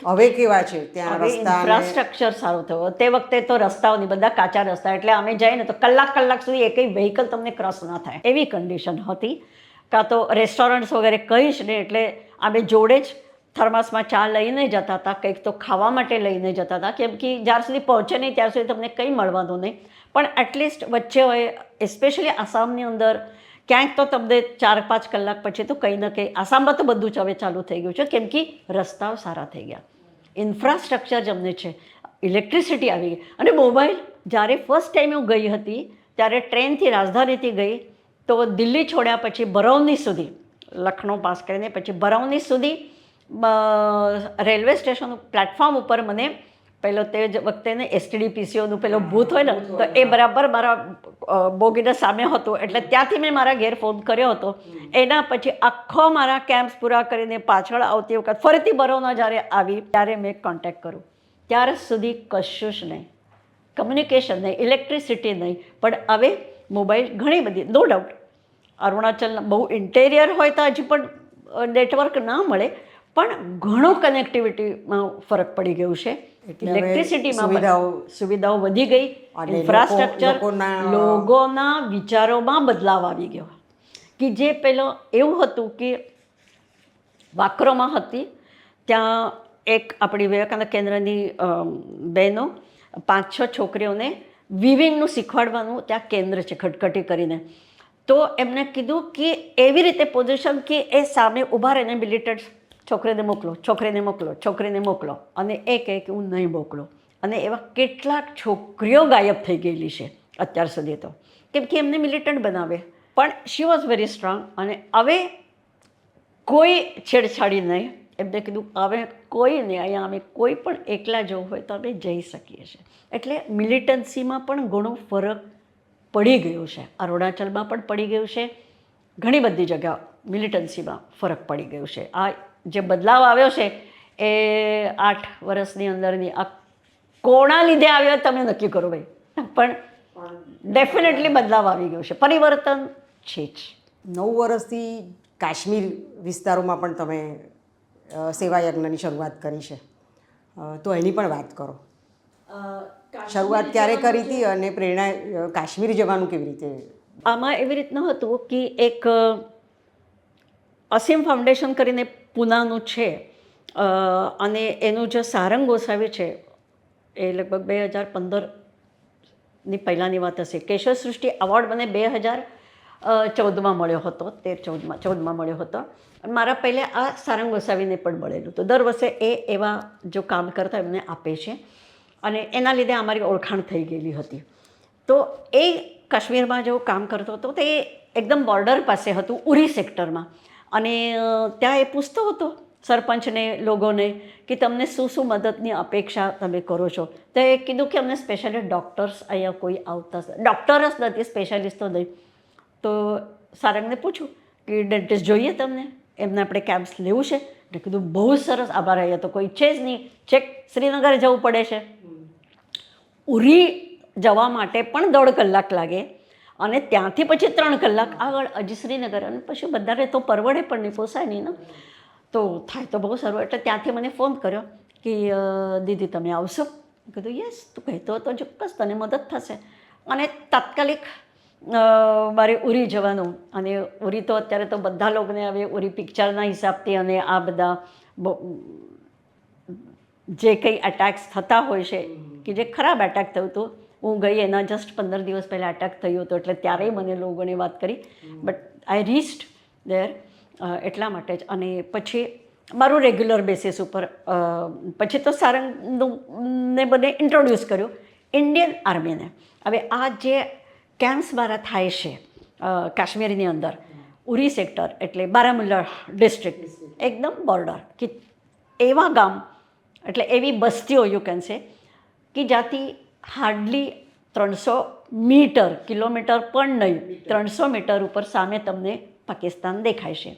હવે કેવા છે ત્યાં રસ્તા? ઇન્ફ્રાસ્ટ્રક્ચર સારું થયું. તે વખતે તો રસ્તાઓની બધા કાચા રસ્તા, એટલે અમે જઈએ ને તો કલાક સુધી એકય વ્હીકલ તમને ક્રોસ ના થાય એવી કન્ડિશન હતી. કાં તો રેસ્ટોરન્ટ્સ વગેરે કંઈ જ નહીં, એટલે અમે જોડે જ થર્માસમાં ચા લઈને જતા હતા, કંઈક તો ખાવા માટે લઈને જતા હતા, કેમ કે જ્યાર સુધી પહોંચે નહીં ત્યાર સુધી તમને કંઈ મળવાનું નહીં. પણ એટલીસ્ટ વચ્ચે હોય, એસ્પેશિયલી આસામની અંદર ક્યાંક તો તમને 4-5 કલાક પછી તો કંઈ ના કંઈ, આસામમાં તો બધું જ હવે ચાલુ થઈ ગયું છે, કેમ કે રસ્તાઓ સારા થઈ ગયા, ઇન્ફ્રાસ્ટ્રક્ચર જમને છે, ઇલેક્ટ્રિસિટી આવી ગઈ. અને મોબાઈલ, જ્યારે ફર્સ્ટ ટાઈમ હું ગઈ હતી ત્યારે ટ્રેનથી રાજધાનીથી ગઈ તો દિલ્હી છોડ્યા પછી બરૌની સુધી, લખનઉ પાસ કરીને પછી બરૌની સુધી રેલવે સ્ટેશન પ્લેટફોર્મ ઉપર મને પહેલો તે જ વખતે ને STD-PCOનું પેલો બૂથ હોય ને તો એ બરાબર મારા બોગીના સામે હતું, એટલે ત્યાંથી મેં મારા ઘેર ફોન કર્યો હતો. એના પછી આખો મારા કેમ્પ્સ પૂરા કરીને પાછળ આવતી વખત ફરીથી બરૌના જ્યારે આવી ત્યારે મેં કોન્ટેક્ટ કર્યું. ત્યાર સુધી કશું જ નહીં, કમ્યુનિકેશન નહીં, ઇલેક્ટ્રિસિટી નહીં. પણ હવે મોબાઈલ ઘણી બધી, નો ડાઉટ અરુણાચલ બહુ ઇન્ટેરિયર હોય તો હજી પણ નેટવર્ક ના મળે, પણ ઘણું કનેક્ટિવિટીમાં ફરક પડી ગયું છે. ઇલેક્ટ્રિસિટીમાં સુવિધાઓ વધી ગઈ, ઇન્ફ્રાસ્ટ્રક્ચર, લોકોના વિચારોમાં બદલાવ આવી ગયો. કે જે પેલો એવું હતું કે વાકરોમાં હતી, ત્યાં એક આપણી વિવેકાનંદ કેન્દ્રની બહેનો 5-6 છોકરીઓને વિવિંગનું શીખવાડવાનું ત્યાં કેન્દ્ર છે ખટખટી કરીને. તો એમને કીધું કે એવી રીતે પોઝિશન કે એ સામે ઊભા રહીને મિલિટન્ટ છોકરીને મોકલો, અને એ કહે કે હું નહીં મોકલો. અને એવા કેટલાક છોકરીઓ ગાયબ થઈ ગયેલી છે અત્યાર સુધી તો, કેમ કે એમને મિલિટન્ટ બનાવે. પણ શી વોઝ વેરી સ્ટ્રોંગ. અને હવે કોઈ છેડછાડી નહીં. એમને કીધું હવે કોઈ નહીં, અહીંયા અમે કોઈ પણ એકલા જવું હોય તો અમે જઈ શકીએ છીએ. એટલે મિલિટન્સીમાં પણ ઘણો ફરક પડી ગયું છે. અરુણાચલમાં પણ પડી ગયું છે, ઘણી બધી જગ્યા મિલિટન્સીમાં ફરક પડી ગયું છે. આ જે બદલાવ આવ્યો છે એ 8 વર્ષની અંદરની, આ કોના લીધે આવ્યો તમે નક્કી કરો ભાઈ, પણ ડેફિનેટલી બદલાવ આવી ગયો છે, પરિવર્તન છે જ. 9 વર્ષથી કાશ્મીર વિસ્તારોમાં પણ તમે સેવા યજ્ઞની શરૂઆત કરી છે, તો એની પણ વાત કરો. શરૂઆત ક્યારે કરી હતી અને પ્રેરણા કાશ્મીર જવાનું કેવી રીતે? આમાં એવી રીતનું હતું કે એક અસીમ ફાઉન્ડેશન કરીને પૂનાનું છે, અને એનું જે સારંગ ગોસાવી છે એ લગભગ 2015ની પહેલાંની વાત હશે. કેશવ સૃષ્ટિ એવોર્ડ મને 2014માં મળ્યો હતો, 14માં મળ્યો હતો. અને મારા પહેલે આ સારંગ ગોસાવીને પણ મળેલું. તો દર વર્ષે એ એવા જો કામ કરતા એમને આપે છે, અને એના લીધે અમારી ઓળખાણ થઈ ગયેલી હતી. તો એ કાશ્મીરમાં જો કામ કરતો હતો તે એકદમ બોર્ડર પાસે હતું, ઉરી સેક્ટરમાં. અને ત્યાં એ પૂછતો હતો સરપંચને, લોકોને કે તમને શું શું મદદની અપેક્ષા તમે કરો છો. તો એ કીધું કે અમને સ્પેશિયલી ડૉક્ટર્સ અહીંયા કોઈ આવતા, ડૉક્ટર જ નથી, સ્પેશિયાલિસ્ટો નહીં. તો સારંગને પૂછ્યું કે ડેન્ટિસ્ટ જોઈએ તમને, એમને આપણે કેમ્પ્સ લેવું છે. એટલે કીધું બહુ સરસ, આભાર, અહીંયા તો કોઈ છે જ નહીં, છેક શ્રીનગર જવું પડે છે. ઉરી જવા માટે પણ 1.5 કલાક લાગે, અને ત્યાંથી પછી 3 કલાક આગળ હજી શ્રીનગર, અને પછી બધાને તો પરવડે પણ નહીં, પોસાય નહીં ને. તો થાય તો બહુ સારું. એટલે ત્યાંથી મને ફોન કર્યો કે દીદી તમે આવશો? કીધું યસ, તું કહેતો હતો ચોક્કસ તને મદદ થશે. અને તાત્કાલિક મારે ઉરી જવાનું. અને ઉરી તો અત્યારે તો બધા લોકોને હવે ઉરી પિક્ચરના હિસાબથી અને આ બધા જે કંઈ એટેક્સ થતા હોય છે, કે જે ખરાબ એટેક થયું હતું, હું ગઈ એના જસ્ટ 15 દિવસ પહેલાં એટેક થયું હતું, એટલે ત્યારેય મને લોકોને વાત કરી. બટ આઈ રીચ્ડ દેર, એટલા માટે જ. અને પછી મારું રેગ્યુલર બેસિસ ઉપર પછી તો સારંગને મને ઇન્ટ્રોડ્યુસ કર્યું ઇન્ડિયન આર્મીને. હવે આ જે કેમ્પ્સ મારા થાય છે કાશ્મીરની અંદર, ઉરી સેક્ટર એટલે બારામુલ્લા ડિસ્ટ્રિક્ટ, એકદમ બોર્ડર, કે એવા ગામ એટલે એવી બસ્તીઓ યુ કેન સે, કે જ્યાંથી હાર્ડલી 300 મીટર, કિલોમીટર પણ નહીં, 300 મીટર ઉપર સામે તમને પાકિસ્તાન દેખાય છે.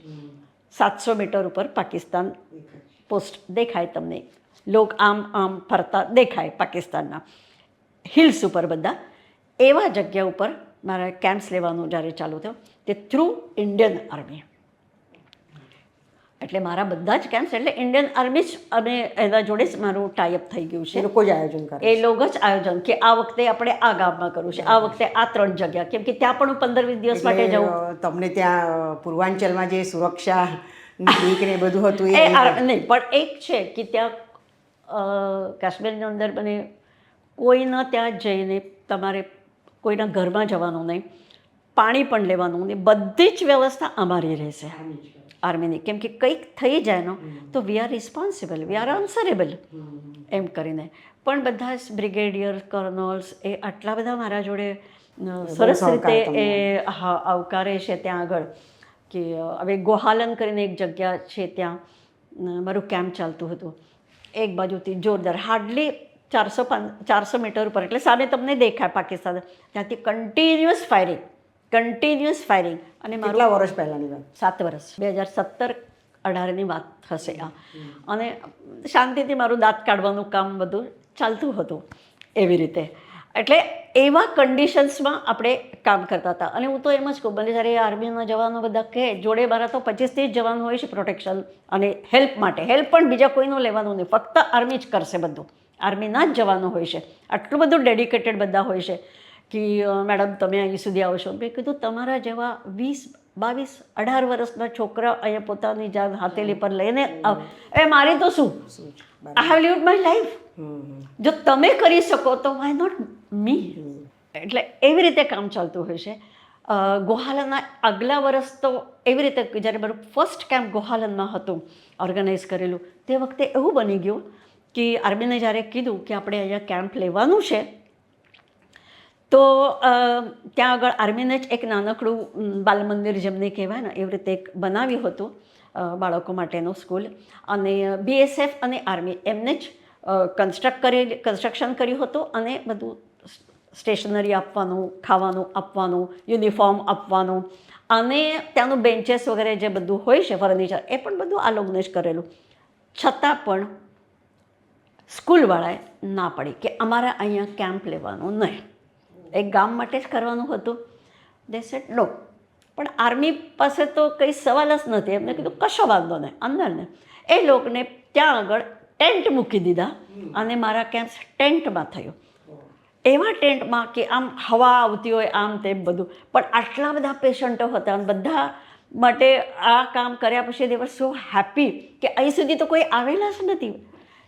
700 મીટર ઉપર પાકિસ્તાન પોસ્ટ દેખાય તમને, લોક આમ ફરતા દેખાય પાકિસ્તાનના હિલ્સ ઉપર બધા. એવા જગ્યા ઉપર મારા કેમ્પ્સ લેવાનું જ્યારે ચાલુ થયો, તે થ્રુ ઇન્ડિયન આર્મી. એટલે મારા બધા જ કેમ્પ્સ એટલે ઇન્ડિયન આર્મી જ, અને એના જોડે જ મારું ટાઈઅપ થઈ ગયું છે. એ લોકો જ આયોજન કરે, એ લોકો જ આયોજન, કે આ વખતે આપણે આ ગામમાં કરવું છે, આ વખતે આ 3 જગ્યા, કેમ કે ત્યાં પણ હું 15-20 દિવસ માટે જાઉં. તમને ત્યાં પૂર્વાંચલમાં જે સુરક્ષા ને બધું હતું એ નહીં, પણ એક છે કે ત્યાં કાશ્મીરની અંદર મને કોઈના ત્યાં જઈને તમારે કોઈના ઘરમાં જવાનું નહીં, પાણી પણ લેવાનું નહીં, બધી જ વ્યવસ્થા અમારી રહેશે આર્મીની. કેમ કે કંઈક થઈ જાય ને તો we are responsible, we are answerable એમ કરીને. પણ બધા જ બ્રિગેડિયર, કર્નલ્સ એ આટલા બધા મારા જોડે સરસ રીતે એ આવકારે છે ત્યાં આગળ. કે હવે ગોહાલન કરીને એક જગ્યા છે, ત્યાં મારું કેમ્પ ચાલતું હતું. એક બાજુથી જોરદાર હાર્ડલી 400 મીટર ઉપર, એટલે સામે તમને દેખાય પાકિસ્તાન, ત્યાંથી કન્ટિન્યુઅસ ફાયરિંગ. અને કેટલા વર્ષ પહેલાંની વાત? 7 વર્ષ, 2017-18ની વાત થશે આ. અને શાંતિથી મારું દાંત કાઢવાનું કામ બધું ચાલતું હતું એવી રીતે. એટલે એવા કન્ડિશન્સમાં આપણે કામ કરતા હતા. અને હું તો એમ જ કહું, ભલે જ્યારે આર્મીના જવાનો બધા કહે, જોડે મારા તો 25-30 જવાનું હોય છે પ્રોટેક્શન અને હેલ્પ માટે. હેલ્પ પણ બીજા કોઈનું લેવાનું નહીં, ફક્ત આર્મી જ કરશે બધું, આર્મીના જ જવાનું હોય છે. આટલું બધું ડેડિકેટેડ બધા હોય છે કે મેડમ તમે અહીં સુધી આવશો. મેં કીધું તમારા જેવા 20, 22, 18 વર્ષના છોકરા અહીંયા પોતાની જાન હાથેલી પર લઈને એ મારી તો શું, I have lived my life. જો તમે કરી શકો તો વાય નોટ મી. એટલે એવી રીતે કામ ચાલતું હોય છે. ગોહાલનના આગલા વર્ષ તો એવી રીતે, જ્યારે મારું ફર્સ્ટ કેમ્પ ગોહાલનમાં હતું ઓર્ગેનાઇઝ કરેલું, તે વખતે એવું બની ગયું કે આર્મીને જ્યારે કીધું કે આપણે અહીંયા કેમ્પ લેવાનું છે, તો ત્યાં આગળ આર્મીને જ એક નાનકડું બાલ મંદિર જેમને કહેવાય ને એવી રીતે એક બનાવ્યું હતું બાળકો માટેનું સ્કૂલ. અને BSF અને આર્મી એમને જ કન્સ્ટ્રક્શન કર્યું હતું અને બધું સ્ટેશનરી આપવાનું, ખાવાનું આપવાનું, યુનિફોર્મ આપવાનું અને ત્યાંનું બેન્ચેસ વગેરે જે બધું હોય છે ફર્નિચર એ પણ બધું આ લોકોને જ કરેલું. છતાં પણ સ્કૂલવાળાએ ના પાડી કે અમારે અહીંયા કેમ્પ લેવાનું નહીં, એક ગામ માટે જ કરવાનું હતું. They said no. પણ આર્મી પાસે તો કંઈ સવાલ જ નથી. એમને કીધું કશો વાંધો નહીં, અંદર ને એ લોકોને ત્યાં આગળ ટેન્ટ મૂકી દીધા અને મારા કેમ્પ ટેન્ટમાં થયો. એવા ટેન્ટમાં કે આમ હવા આવતી હોય આમ તેમ બધું, પણ આટલા બધા પેશન્ટો હતા અને બધા માટે આ કામ કર્યા પછી દે વર સો હેપી કે અહીં સુધી તો કોઈ આવેલા જ નથી.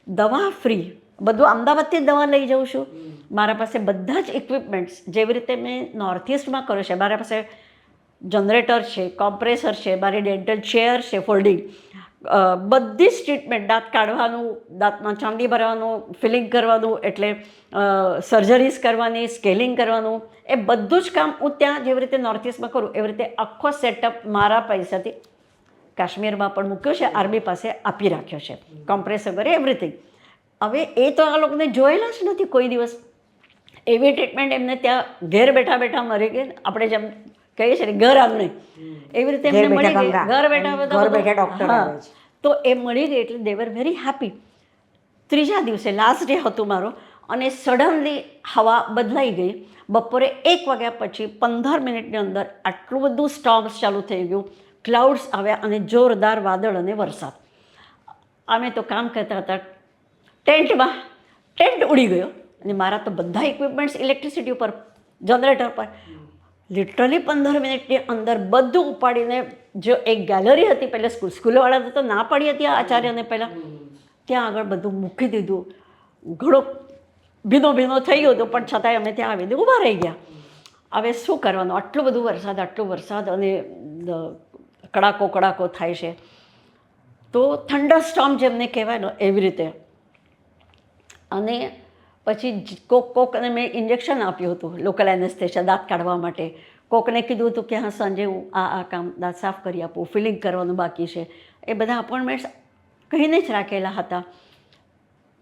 દવા ફ્રી, બધું અમદાવાદથી જ દવા લઈ જાઉં છું. મારા પાસે બધા જ ઇક્વિપમેન્ટ્સ જેવી રીતે મેં નોર્થ ઇસ્ટમાં કર્યું છે. મારા પાસે જનરેટર છે, કોમ્પ્રેસર છે, મારી ડેન્ટલ ચેર છે ફોલ્ડિંગ, બધી જ ટ્રીટમેન્ટ, દાંત કાઢવાનું, દાંતમાં ચાંદી ભરવાનું, ફિલિંગ કરવાનું, એટલે સર્જરીઝ કરવાની, સ્કેલિંગ કરવાનું, એ બધું જ કામ હું ત્યાં જેવી રીતે નોર્થ ઇસ્ટમાં કરું એવી રીતે આખો સેટઅપ મારા પૈસાથી કાશ્મીરમાં પણ મૂક્યો છે, આર્મી પાસે આપી રાખ્યો છે, કોમ્પ્રેસર વગેરે એવરીથિંગ. હવે એ તો આ લોકોને જોયેલા જ નથી કોઈ દિવસ. એવી ટ્રીટમેન્ટ એમને ત્યાં ઘેર બેઠા બેઠા મળી ગઈ. આપણે જેમ કહીએ છીએ ને ઘર આંગણે, એવી રીતે એમને મળી ગઈ. ઘર બેઠા ડૉક્ટર. હા, તો એ મળી ગઈ એટલે દે વર વેરી હેપી. ત્રીજા દિવસે લાસ્ટ ડે હતું મારો અને સડનલી હવા બદલાઈ ગઈ. બપોરે 1 વાગ્યા પછી 15 મિનિટની અંદર આટલું બધું સ્ટોર્મ્સ ચાલુ થઈ ગયું, ક્લાઉડ્સ આવ્યા અને જોરદાર વાદળ અને વરસાદ. અમે તો કામ કરતા હતા ટેન્ટમાં, ટેન્ટ ઉડી ગયો અને મારા તો બધા ઇક્વિપમેન્ટ્સ ઇલેક્ટ્રિસિટી ઉપર, જનરેટર પર. લિટરલી 15 મિનિટની અંદર બધું ઉપાડીને, જો એક ગેલેરી હતી પહેલાં સ્કૂલવાળાને તો ના પાડી હતી આચાર્યને પહેલાં, ત્યાં આગળ બધું મૂકી દીધું. ઘણો ભીનો થઈ ગયો હતો પણ છતાંય અમે ત્યાં આવીને ઊભા રહી ગયા. હવે શું કરવાનું, આટલો વરસાદ અને કડાકો થાય છે. તો થંડર સ્ટોર્મ જેમને કહેવાય ને એવી રીતે. અને પછી કોકને મેં ઇન્જેક્શન આપ્યું હતું, લોકલ એનેસ્થેશિયા દાંત કાઢવા માટે. કોકને કીધું હતું કે હા સાંજે હું આ કામ દાંત સાફ કરી આપું, ફિલિંગ કરવાનું બાકી છે. એ બધા અપોઇન્ટમેન્ટ્સ કહીને જ રાખેલા હતા.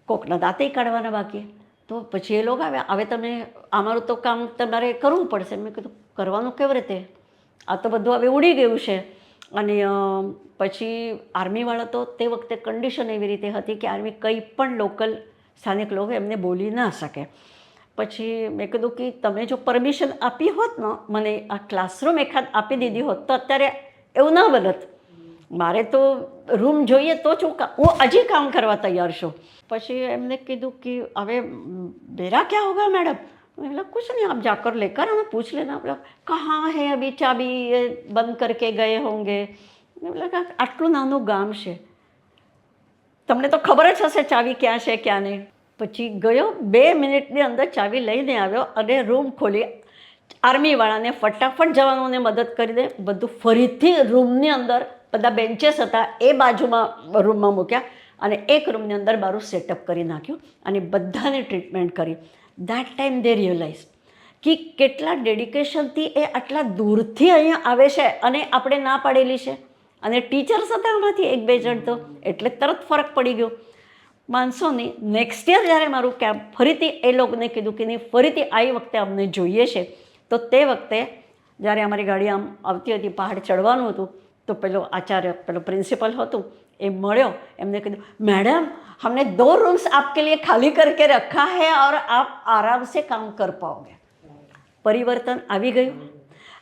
કોકના દાંતે કાઢવાના બાકી. તો પછી એ લોકો આવ્યા, હવે તમે અમારું તો કામ તમારે કરવું પડશે. મેં કીધું કરવાનું કેવી રીતે, આ તો બધું હવે ઉડી ગયું છે. અને પછી આર્મીવાળા તો તે વખતે કન્ડિશન એવી રીતે હતી કે આર્મી કંઈ પણ લોકલ સ્થાનિક લોકો એમને બોલી ના શકે. પછી મેં કીધું કે તમે જો પરમિશન આપી હોત ને, મને આ ક્લાસરૂમ એખાદ આપી દીધી હોત તો અત્યારે એવું ના બનત. મારે તો રૂમ જોઈએ તો જ હું હજી કામ કરવા તૈયાર છું. પછી એમને કીધું કે હવે मेरा क्या होगा मैडम? मैंने बोला कुछ नहीं, आप जाकर लेकर हमें पूछ लेना. बोला कहाँ है अभी चाबी, ये बंद करके गए होंगे. मैंने बोला આટલું નાનું ગામ છે, તમને તો ખબર જ હશે ચાવી ક્યાં છે ક્યાં નહીં. પછી ગયો, 2 મિનિટની અંદર ચાવી લઈને આવ્યો અને રૂમ ખોલી. આર્મીવાળાને ફટાફટ જવાનોને મદદ કરીને બધું ફરીથી રૂમની અંદર, બધા બેન્ચેસ હતા એ બાજુમાં રૂમમાં મૂક્યા અને એક રૂમની અંદર મારું સેટઅપ કરી નાખ્યું અને બધાને ટ્રીટમેન્ટ કરી. દેટ ટાઈમ દે રિયલાઇઝ કે કેટલા ડેડિકેશનથી એ આટલા દૂરથી અહીંયા આવે છે અને આપણે ના પાડેલી છે. અને ટીચર્સ હતા એમાંથી 1-2 જણ તો, એટલે તરત ફરક પડી ગયો. માનસો નહીં, નેક્સ્ટ યર જ્યારે મારું કેમ્પ ફરીથી એ લોકોને કીધું કે નહીં ફરીથી આ વખતે અમને જોઈએ છે. તો તે વખતે જ્યારે અમારી ગાડી આમ આવતી હતી, પહાડ ચડવાનું હતું, તો પેલો આચાર્ય, પેલો પ્રિન્સિપલ હતું એ મળ્યો. એમને કીધું मैडम हमने 2 रूम्स आपके लिए खाली करके रखा है और आप आराम से काम कर पाओगे. પરિવર્તન આવી ગયું.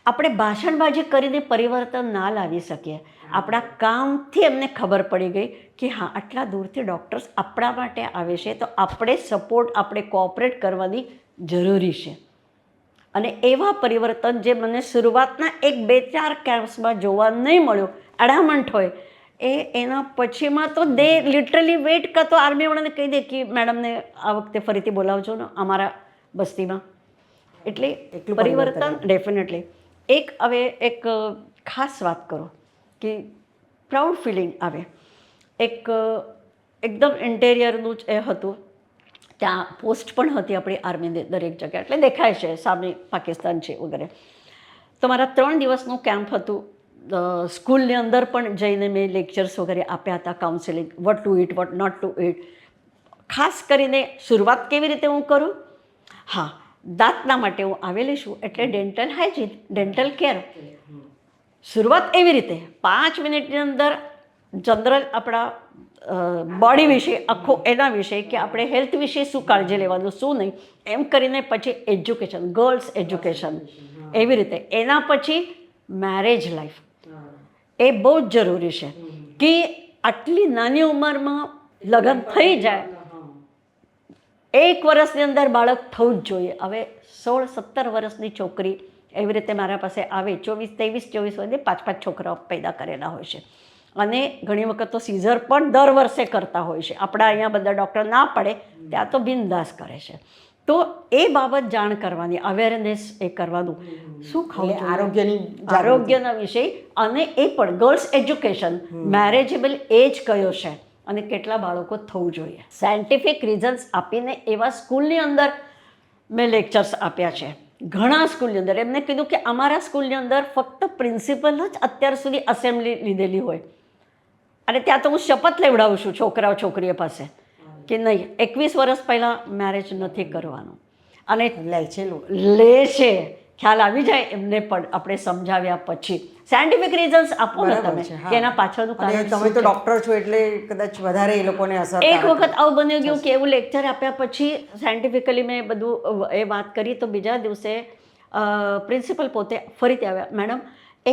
આપણે ભાષણબાજી કરીને પરિવર્તન ના લાવી શકીએ. આપણા કામથી એમને ખબર પડી ગઈ કે હા આટલા દૂરથી ડૉક્ટર્સ આપણા માટે આવે છે તો આપણે સપોર્ટ, આપણે કોઓપરેટ કરવાની જરૂરી છે. અને એવા પરિવર્તન જે મને શરૂઆતના 1-2-4 કેમ્પ્સમાં જોવા નહીં મળ્યું, એડામન્ટ હોય, એના પછીમાં તો દે લિટરલી વેટ કરતો. આર્મીવાળાને કહી દે કે મેડમને આ વખતે ફરીથી બોલાવજો ને અમારા બસ્તીમાં. એટલે પરિવર્તન ડેફિનેટલી. હવે એક ખાસ વાત કરો કે પ્રાઉડ ફિલિંગ આવે. એકદમ ઇન્ટેરિયરનું જ એ હતું ત્યાં પોસ્ટ પણ હતી આપણી આર્મીની દરેક જગ્યાએ, એટલે દેખાય છે સામે પાકિસ્તાન છે વગેરે. તો મારા 3 દિવસનું કેમ્પ હતું. સ્કૂલની અંદર પણ જઈને મેં લેક્ચર્સ વગેરે આપ્યા હતા, counselling, what to eat, what not to eat. ખાસ કરીને શરૂઆત કેવી રીતે હું કરું, હા, દાંતના માટે હું આવેલી છું એટલે ડેન્ટલ હાઇજીન, ડેન્ટલ કેર. શરૂઆત એવી રીતે 5 મિનિટની અંદર જનરલ આપણા બોડી વિશે, આખું એના વિશે કે આપણે હેલ્થ વિશે શું કાળજી લેવાનું, શું નહીં, એમ કરીને પછી એજ્યુકેશન, ગર્લ્સ એજ્યુકેશન, એવી રીતે. એના પછી મેરેજ લાઈફ, એ બહુ જ જરૂરી છે કે આટલી નાની ઉંમરમાં લગ્ન થઈ જાય. 1 વર્ષની અંદર બાળક થવું જ જોઈએ. હવે 16-17 વર્ષની છોકરી એવી રીતે મારા પાસે આવે, 23-24 વર્ષે 5-5 છોકરાઓ પેદા કરેલા હોય છે, અને ઘણી વખત તો સીઝર પણ દર વર્ષે કરતા હોય છે. આપણા અહીંયા બધા ડૉક્ટર ના પડે, ત્યાં તો બિનદાસ કરે છે. તો એ બાબત જાણ કરવાની, અવેરનેસ એ કરવાનું, શું ખાવું જોઈએ, આરોગ્યના વિષય, અને એ પણ ગર્લ્સ એજ્યુકેશન, મેરેજેબલ એજ કયો છે અને કેટલા બાળકો થવું જોઈએ, સાયન્ટિફિક રીઝન્સ આપીને એવા સ્કૂલની અંદર મેં લેક્ચર્સ આપ્યા છે. ઘણા સ્કૂલની અંદર એમને કીધું કે અમારા સ્કૂલની અંદર ફક્ત પ્રિન્સિપલ જ અત્યાર સુધી અસેમ્બલી લીધેલી હોય, અને ત્યાં તો હું શપથ લેવડાવું છું છોકરાઓ છોકરીઓ પાસે કે નહીં, 21 વર્ષ પહેલાં મેરેજ નથી કરવાનું. અને લે છે, ખ્યાલ આવી જાય એમને પણ આપણે સમજાવ્યા પછી. સાયન્ટિફિક રીઝન્સ આપો ને તમે કે એના પાછળનું કારણ. તમે તો ડૉક્ટર છો એટલે કદાચ વધારે એ લોકોને અસર. એક વખત આવું બન્યું ગયું કે એવું લેક્ચર આપ્યા પછી સાયન્ટિફિકલી મેં બધું એ વાત કરી, તો બીજા દિવસે પ્રિન્સિપલ પોતે ફરીથી આવ્યા, મેડમ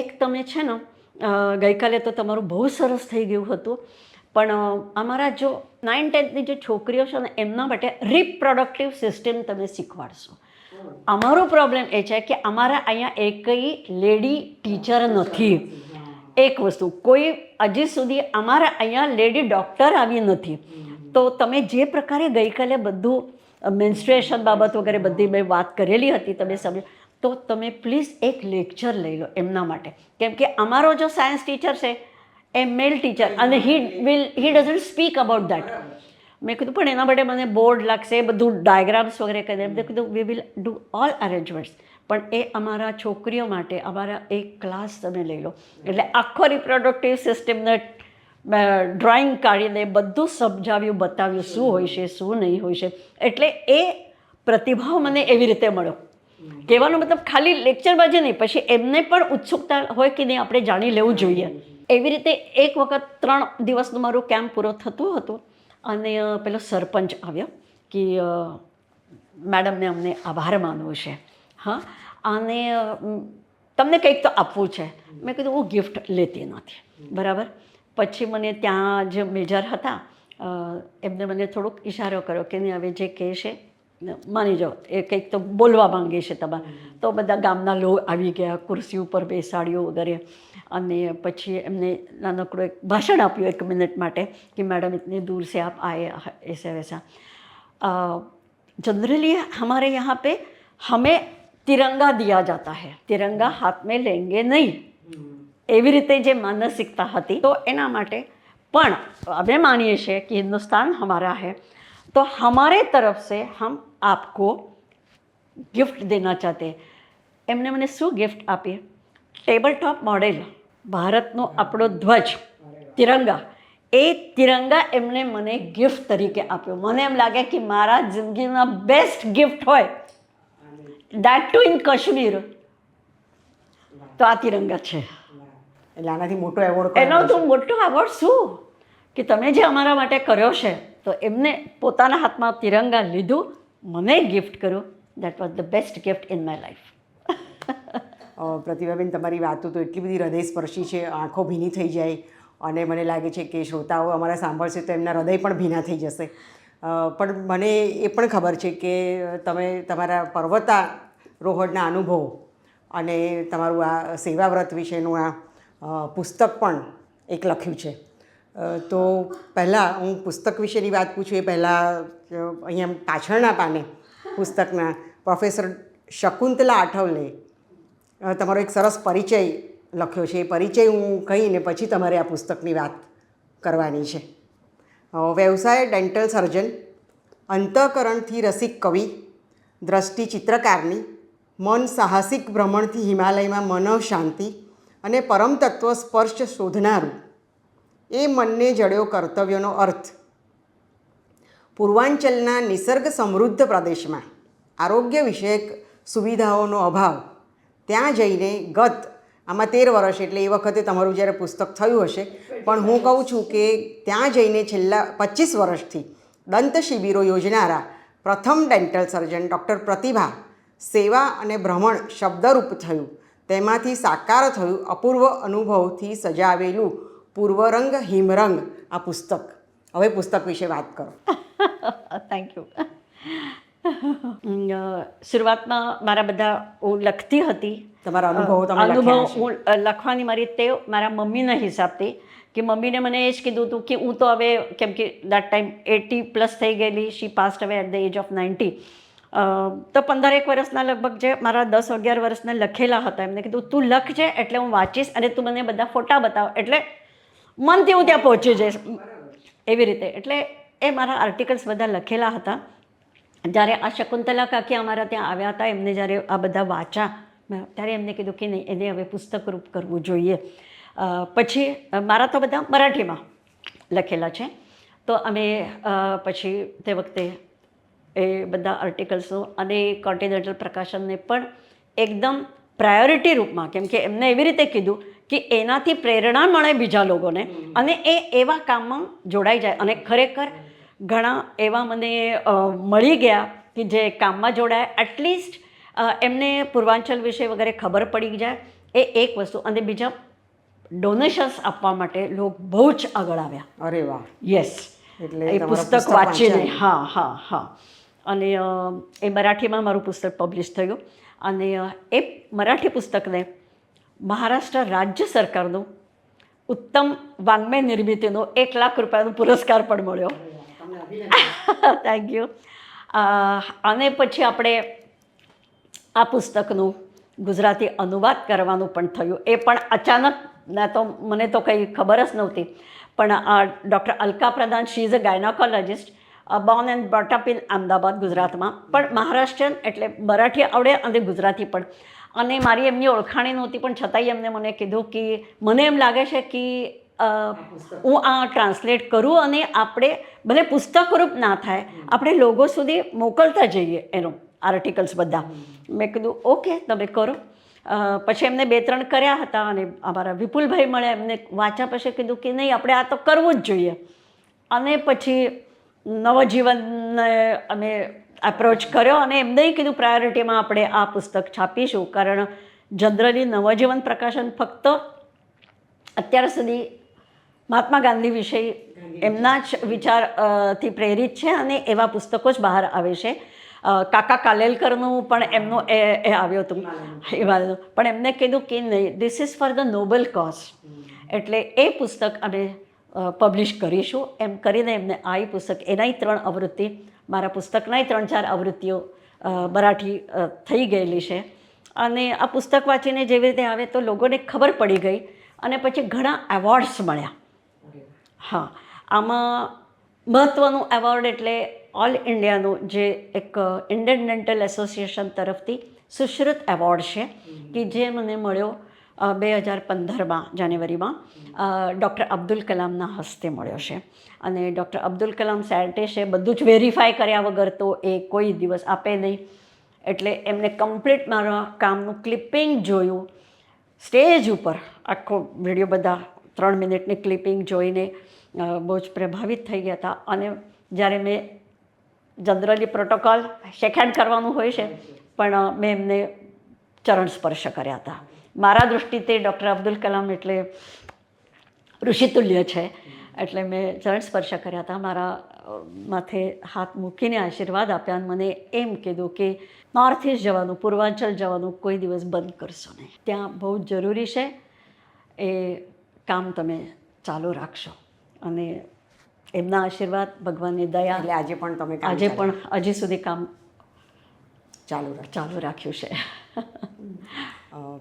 એક તમે છે ને ગઈકાલે તો તમારું બહુ સરસ થઈ ગયું હતું, પણ અમારા જો 9-10ની જે છોકરીઓ છે ને એમના માટે રિપ્રોડક્ટિવ સિસ્ટમ તમે શીખવાડશો. અમારો પ્રોબ્લેમ એ છે કે અમારા અહીંયા એકઈ લેડી ટીચર નથી. એક વસ્તુ, કોઈ હજી સુધી અમારા અહીંયા લેડી ડૉક્ટર આવી નથી. તો તમે જે પ્રકારે ગઈકાલે બધું મેન્સ્ટ્રુએશન બાબત વગેરે બધી મેં વાત કરેલી હતી, તમે સમજો, તો તમે પ્લીઝ એક લેક્ચર લઈ લો એમના માટે. કેમ કે અમારો જો સાયન્સ ટીચર છે એ મેલ ટીચર, અને હી ડઝન્ટ સ્પીક અબાઉટ દેટ. મેં કીધું પણ એના માટે મને બોર્ડ લાગશે, બધું ડાયગ્રામ્સ વગેરે કરી દે. એમને કીધું we will do all arrangements, પણ એ અમારા છોકરીઓ માટે અમારા એક ક્લાસ તમે લઈ લો. એટલે આખો રિપ્રોડક્ટિવ સિસ્ટમને ડ્રોઈંગ કાઢીને બધું સમજાવ્યું, બતાવ્યું શું હોય છે, શું નહીં હોય છે. એટલે એ પ્રતિભાવ મને એવી રીતે મળ્યો. કહેવાનો મતલબ ખાલી લેક્ચરમાં જ નહીં, પછી એમને પણ ઉત્સુકતા હોય કે નહીં આપણે જાણી લેવું જોઈએ. એવી રીતે એક વખત 3 દિવસનું મારું કેમ્પ પૂરો થતું હતું, અને પેલો સરપંચ આવ્યો કે મેડમને અમને આભાર માનવો છે, હા, અને તમને કંઈક તો આપવું છે. મેં કીધું હું ગિફ્ટ લેતી નથી, બરાબર. પછી મને ત્યાં જે મેજર હતા એમને મને થોડોક ઇશારો કર્યો કે નહીં હવે જે કહે છે માની જાઓ, એ કંઈક તો બોલવા માંગે છે તમારે. તો બધા ગામના લોકો આવી ગયા, ખુરશી ઉપર બેસાડ્યો વગેરે, અને પછી એમને નાનકડું એક ભાષણ આપ્યું 1 મિનિટ માટે કે મેડમ इतने दूर से आप आए, ऐसा वैसा. जनरली हमारे यहाँ पे हमें तिरंगा दिया जाता है, तिरंगा हाथ में लेंगे नहीं, એવી રીતે જે માનસિકતા હતી. તો એના માટે પણ અમે માનીએ છીએ કે હિન્દુસ્તાન હમારા है, तो हमारे तरफ से हम आपको गिफ्ट देना चाहते हैं. એમને મને શું ગિફ્ટ આપી, ટેબલ ટોપ મોડેલ, ભારતનો આપણો ધ્વજ તિરંગા, એ તિરંગા એમને મને ગિફ્ટ તરીકે આપ્યો. મને એમ લાગે કે મારા જિંદગીના બેસ્ટ ગિફ્ટ હોય, દેટ ટુ ઇન કાશ્મીર, તો આ તિરંગા છે. એટલે આનાથી મોટો એવોર્ડ, એનો તો મોટો એવોર્ડ શું કે તમે જે અમારા માટે કર્યો છે. તો એમને પોતાના હાથમાં તિરંગા લીધું, મને ગિફ્ટ કર્યું. That was the best gift in my life. Pratibhaben, તમારી વાતો તો એટલી બધી હૃદયસ્પર્શી છે, આંખો ભીની થઈ જાય, અને મને લાગે છે કે શ્રોતાઓ અમારા સાંભળશે તો એમના હૃદય પણ ભીના થઈ જશે. પણ મને એ પણ ખબર છે કે તમે તમારા પર્વતારોહણના અનુભવો અને તમારું આ સેવાવ્રત વિશેનું આ પુસ્તક પણ એક લખ્યું છે. તો પહેલાં હું પુસ્તક વિશેની વાત પૂછું એ પહેલાં અહીંયા પાછળના પાને પુસ્તકના પ્રોફેસર શકુંતલા આઠવલે તમારો એક સરસ પરિચય લખ્યો છે. એ પરિચય હું કહીને પછી તમારે આ પુસ્તકની વાત કરવાની છે. વ્યવસાય ડેન્ટલ સર્જન, અંતઃકરણથી રસિક કવિ, દ્રષ્ટિ ચિત્રકારની, મન સાહસિક ભ્રમણથી હિમાલયમાં મન શાંતિ અને પરમ તત્વ સ્પર્શ શોધનારું એ મનને જડ્યો કર્તવ્યનો અર્થ. પૂર્વાંચલના નિસર્ગ સમૃદ્ધ પ્રદેશમાં આરોગ્ય વિષયક સુવિધાઓનો અભાવ, ત્યાં જઈને આમાં 13 વર્ષ એટલે એ વખતે તમારું જ્યારે પુસ્તક થયું હશે, પણ હું કહું છું કે ત્યાં જઈને છેલ્લા 25 વર્ષથી દંત શિબિરો યોજનારા પ્રથમ ડેન્ટલ સર્જન ડૉક્ટર પ્રતિભા સેવા અને ભ્રમણ શબ્દરૂપ થયું. તેમાંથી સાકાર થયું અપૂર્વ અનુભવથી સજાવેલું પૂર્વરંગ હિમરંગ આ પુસ્તક. હવે પુસ્તક વિશે વાત કરો. Thank you. શરૂઆતમાં મારા બધા હું લખતી હતી. તમારા અનુભવો તમે અનુભવ લખ્યા હશે. હું લખવાની મારી ટેવ મારા મમ્મીના હિસાબથી, કે મમ્મીને મને એ જ કીધું હતું કે હું તો હવે, કેમ કે દેટ ટાઈમ 80+ થઈ ગયેલી, શી પાસ્ટ અવે એટ ધ એજ ઓફ 90. તો 15 વર્ષના લગભગ જે મારા 10-11 વર્ષના લખેલા હતા, એમને કીધું તું લખજે એટલે હું વાંચીશ અને તું મને બધા ફોટા બતાવ એટલે મનથી હું ત્યાં પહોંચી જઈશ, એવી રીતે. એટલે એ મારા આર્ટિકલ્સ બધા લખેલા હતા. જ્યારે આ શકુંતલા કાકી અમારા ત્યાં આવ્યા હતા, એમને જ્યારે આ બધા વાંચ્યા ત્યારે એમને કીધું કે નહીં, એને હવે પુસ્તક રૂપ કરવું જોઈએ. પછી મારા તો બધા મરાઠીમાં લખેલા છે, તો અમે પછી તે વખતે એ બધા આર્ટિકલ્સો અને કોન્ટિનેન્ટલ પ્રકાશનને પણ એકદમ પ્રાયોરિટી રૂપમાં, કેમ કે એમને એવી રીતે કીધું કે એનાથી પ્રેરણા મળે બીજા લોકોને અને એ એવા કામમાં જોડાઈ જાય. અને ખરેખર ઘણા એવા મને મળી ગયા કે જે કામમાં જોડાય, એટલીસ્ટ એમને પૂર્વાંચલ વિશે વગેરે ખબર પડી જાય, એ એક વસ્તુ. અને બીજા ડોનેશન્સ આપવા માટે લોકો બહુ જ આગળ આવ્યા. અરે વાહ. યસ, એટલે એ તમારા પુસ્તક વાંચીને. હા. અને એ મરાઠીમાં મારું પુસ્તક પબ્લિશ થયું. અને એ મરાઠી પુસ્તકને મહારાષ્ટ્ર રાજ્ય સરકારનું ઉત્તમ વાङ्મય નિર્મિતીનો 1 લાખ રૂપિયાનો પુરસ્કાર પણ મળ્યો. Thank you. અને પછી આપણે આ પુસ્તકનું ગુજરાતી અનુવાદ કરવાનું પણ થયું. એ પણ અચાનક, ના તો મને તો કંઈ ખબર જ નહોતી, પણ doctor Alka Pradhan, she is a gynaecologist, born and brought up in Ahmedabad, ગુજરાતમાં, પણ મહારાષ્ટ્રીયન એટલે મરાઠી આવડે અને ગુજરાતી પણ. અને મારી એમની ઓળખાણી નહોતી, પણ છતાંય એમને મને કીધું કે મને એમ લાગે છે કે હું આ ટ્રાન્સલેટ કરું અને આપણે ભલે પુસ્તક રૂપ ના થાય, આપણે લોકો સુધી મોકલતા જઈએ એનો આર્ટિકલ્સ બધા. મેં કીધું ઓકે, તમે કરો. પછી એમને 2-3 કર્યા હતા અને અમારા વિપુલભાઈ મળ્યા, એમને વાંચ્યા પછી કીધું કે નહીં, આપણે આ તો કરવું જ જોઈએ. અને પછી નવજીવનને અમે એપ્રોચ કર્યો અને એમને કીધું પ્રાયોરિટીમાં આપણે આ પુસ્તક છાપીશું, કારણ જનરલી નવજીવન પ્રકાશન ફક્ત અત્યાર સુધી મહાત્મા ગાંધી વિશે એમના જ વિચારથી પ્રેરિત છે અને એવા પુસ્તકો જ બહાર આવે છે. કાકા કાલેલકરનું પણ એમનું એ આવ્યું હતું હિમાલયનું, પણ એમને કીધું કે નહીં, this is for the noble cause, એટલે એ પુસ્તક અમે પબ્લિશ કરીશું. એમ કરીને એમને આ પુસ્તક, એનાય 3 આવૃત્તિ, મારા પુસ્તકનાય 3-4 આવૃત્તિઓ મરાઠી થઈ ગયેલી છે. અને આ પુસ્તક વાંચીને જેવી રીતે આવે તો લોકોને ખબર પડી ગઈ અને પછી ઘણા એવોર્ડ્સ મળ્યા. હા, આમાં મહત્ત્વનું એવોર્ડ એટલે ઓલ ઇન્ડિયાનું જે એક ઇન્ડિયન ડેન્ટલ એસોસિએશન તરફથી સુશ્રુત એવોર્ડ છે, કે જે મને મળ્યો 2015માં જાન્યુઆરીમાં ડૉક્ટર અબ્દુલ કલામના હસ્તે મળ્યો છે. અને ડૉક્ટર અબ્દુલ કલામ સાયન્ટિસ્ટ છે, બધું જ વેરીફાઈ કર્યા વગર તો એ કોઈ દિવસ આપે નહીં. એટલે એમને કમ્પ્લીટ મારા કામનું ક્લિપિંગ જોયું, સ્ટેજ ઉપર આખો વિડીયો, બધા 3 મિનિટની ક્લિપિંગ જોઈને બહુ જ પ્રભાવિત થઈ ગયા હતા. અને જ્યારે મેં જનરલી પ્રોટોકોલ શેકહેન્ડ કરવાનું હોય છે, પણ મેં એમને ચરણ સ્પર્શ કર્યા હતા. મારા દૃષ્ટિથી ડૉક્ટર અબ્દુલ કલામ એટલે ઋષિતુલ્ય છે, એટલે મેં ચરણ સ્પર્શ કર્યા હતા. મારા માથે હાથ મૂકીને આશીર્વાદ આપ્યા અને મને એમ કીધું કે નોર્થ ઇસ્ટ જવાનું, પૂર્વાંચલ જવાનું કોઈ દિવસ બંધ કરશો નહીં, ત્યાં બહુ જ જરૂરી છે, એ કામ તમે ચાલુ રાખશો. અને એમના આશીર્વાદ, ભગવાનની દયા, એટલે આજે પણ તમે આજે પણ હજી સુધી કામ ચાલુ રાખ્યું છે.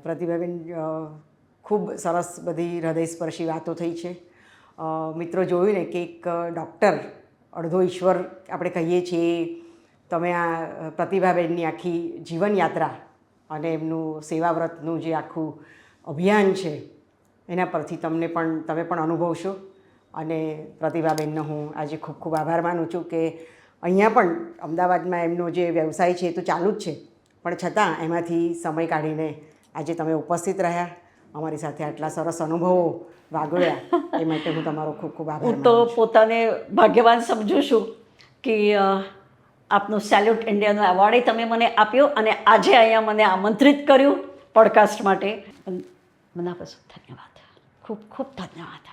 પ્રતિભાબેન, ખૂબ સરસ બધી હૃદયસ્પર્શી વાતો થઈ છે. મિત્રો, જોયું ને કે એક ડૉક્ટર અડધો ઈશ્વર આપણે કહીએ છીએ. તમે આ પ્રતિભાબેનની આખી જીવનયાત્રા અને એમનું સેવાવ્રતનું જે આખું અભિયાન છે એના પરથી તમે પણ અનુભવશો. અને પ્રતિભાબેનનો હું આજે ખૂબ ખૂબ આભાર માનું છું કે અહીંયા પણ અમદાવાદમાં એમનો જે વ્યવસાય છે એ તો ચાલુ જ છે, પણ છતાં એમાંથી સમય કાઢીને આજે તમે ઉપસ્થિત રહ્યા, અમારી સાથે આટલા સરસ અનુભવો વાગોળ્યા, એ માટે હું તમારો ખૂબ ખૂબ આભાર હું તો પોતાને ભાગ્યવાન સમજું છું કે આપનો સેલ્યુટ ઇન્ડિયાનો એવોર્ડે તમે મને આપ્યો અને આજે અહીંયા મને આમંત્રિત કર્યું પોડકાસ્ટ માટે. મનાપસંદ ધન્યવાદ, ખૂબ ખૂબ ધન્યવાદ.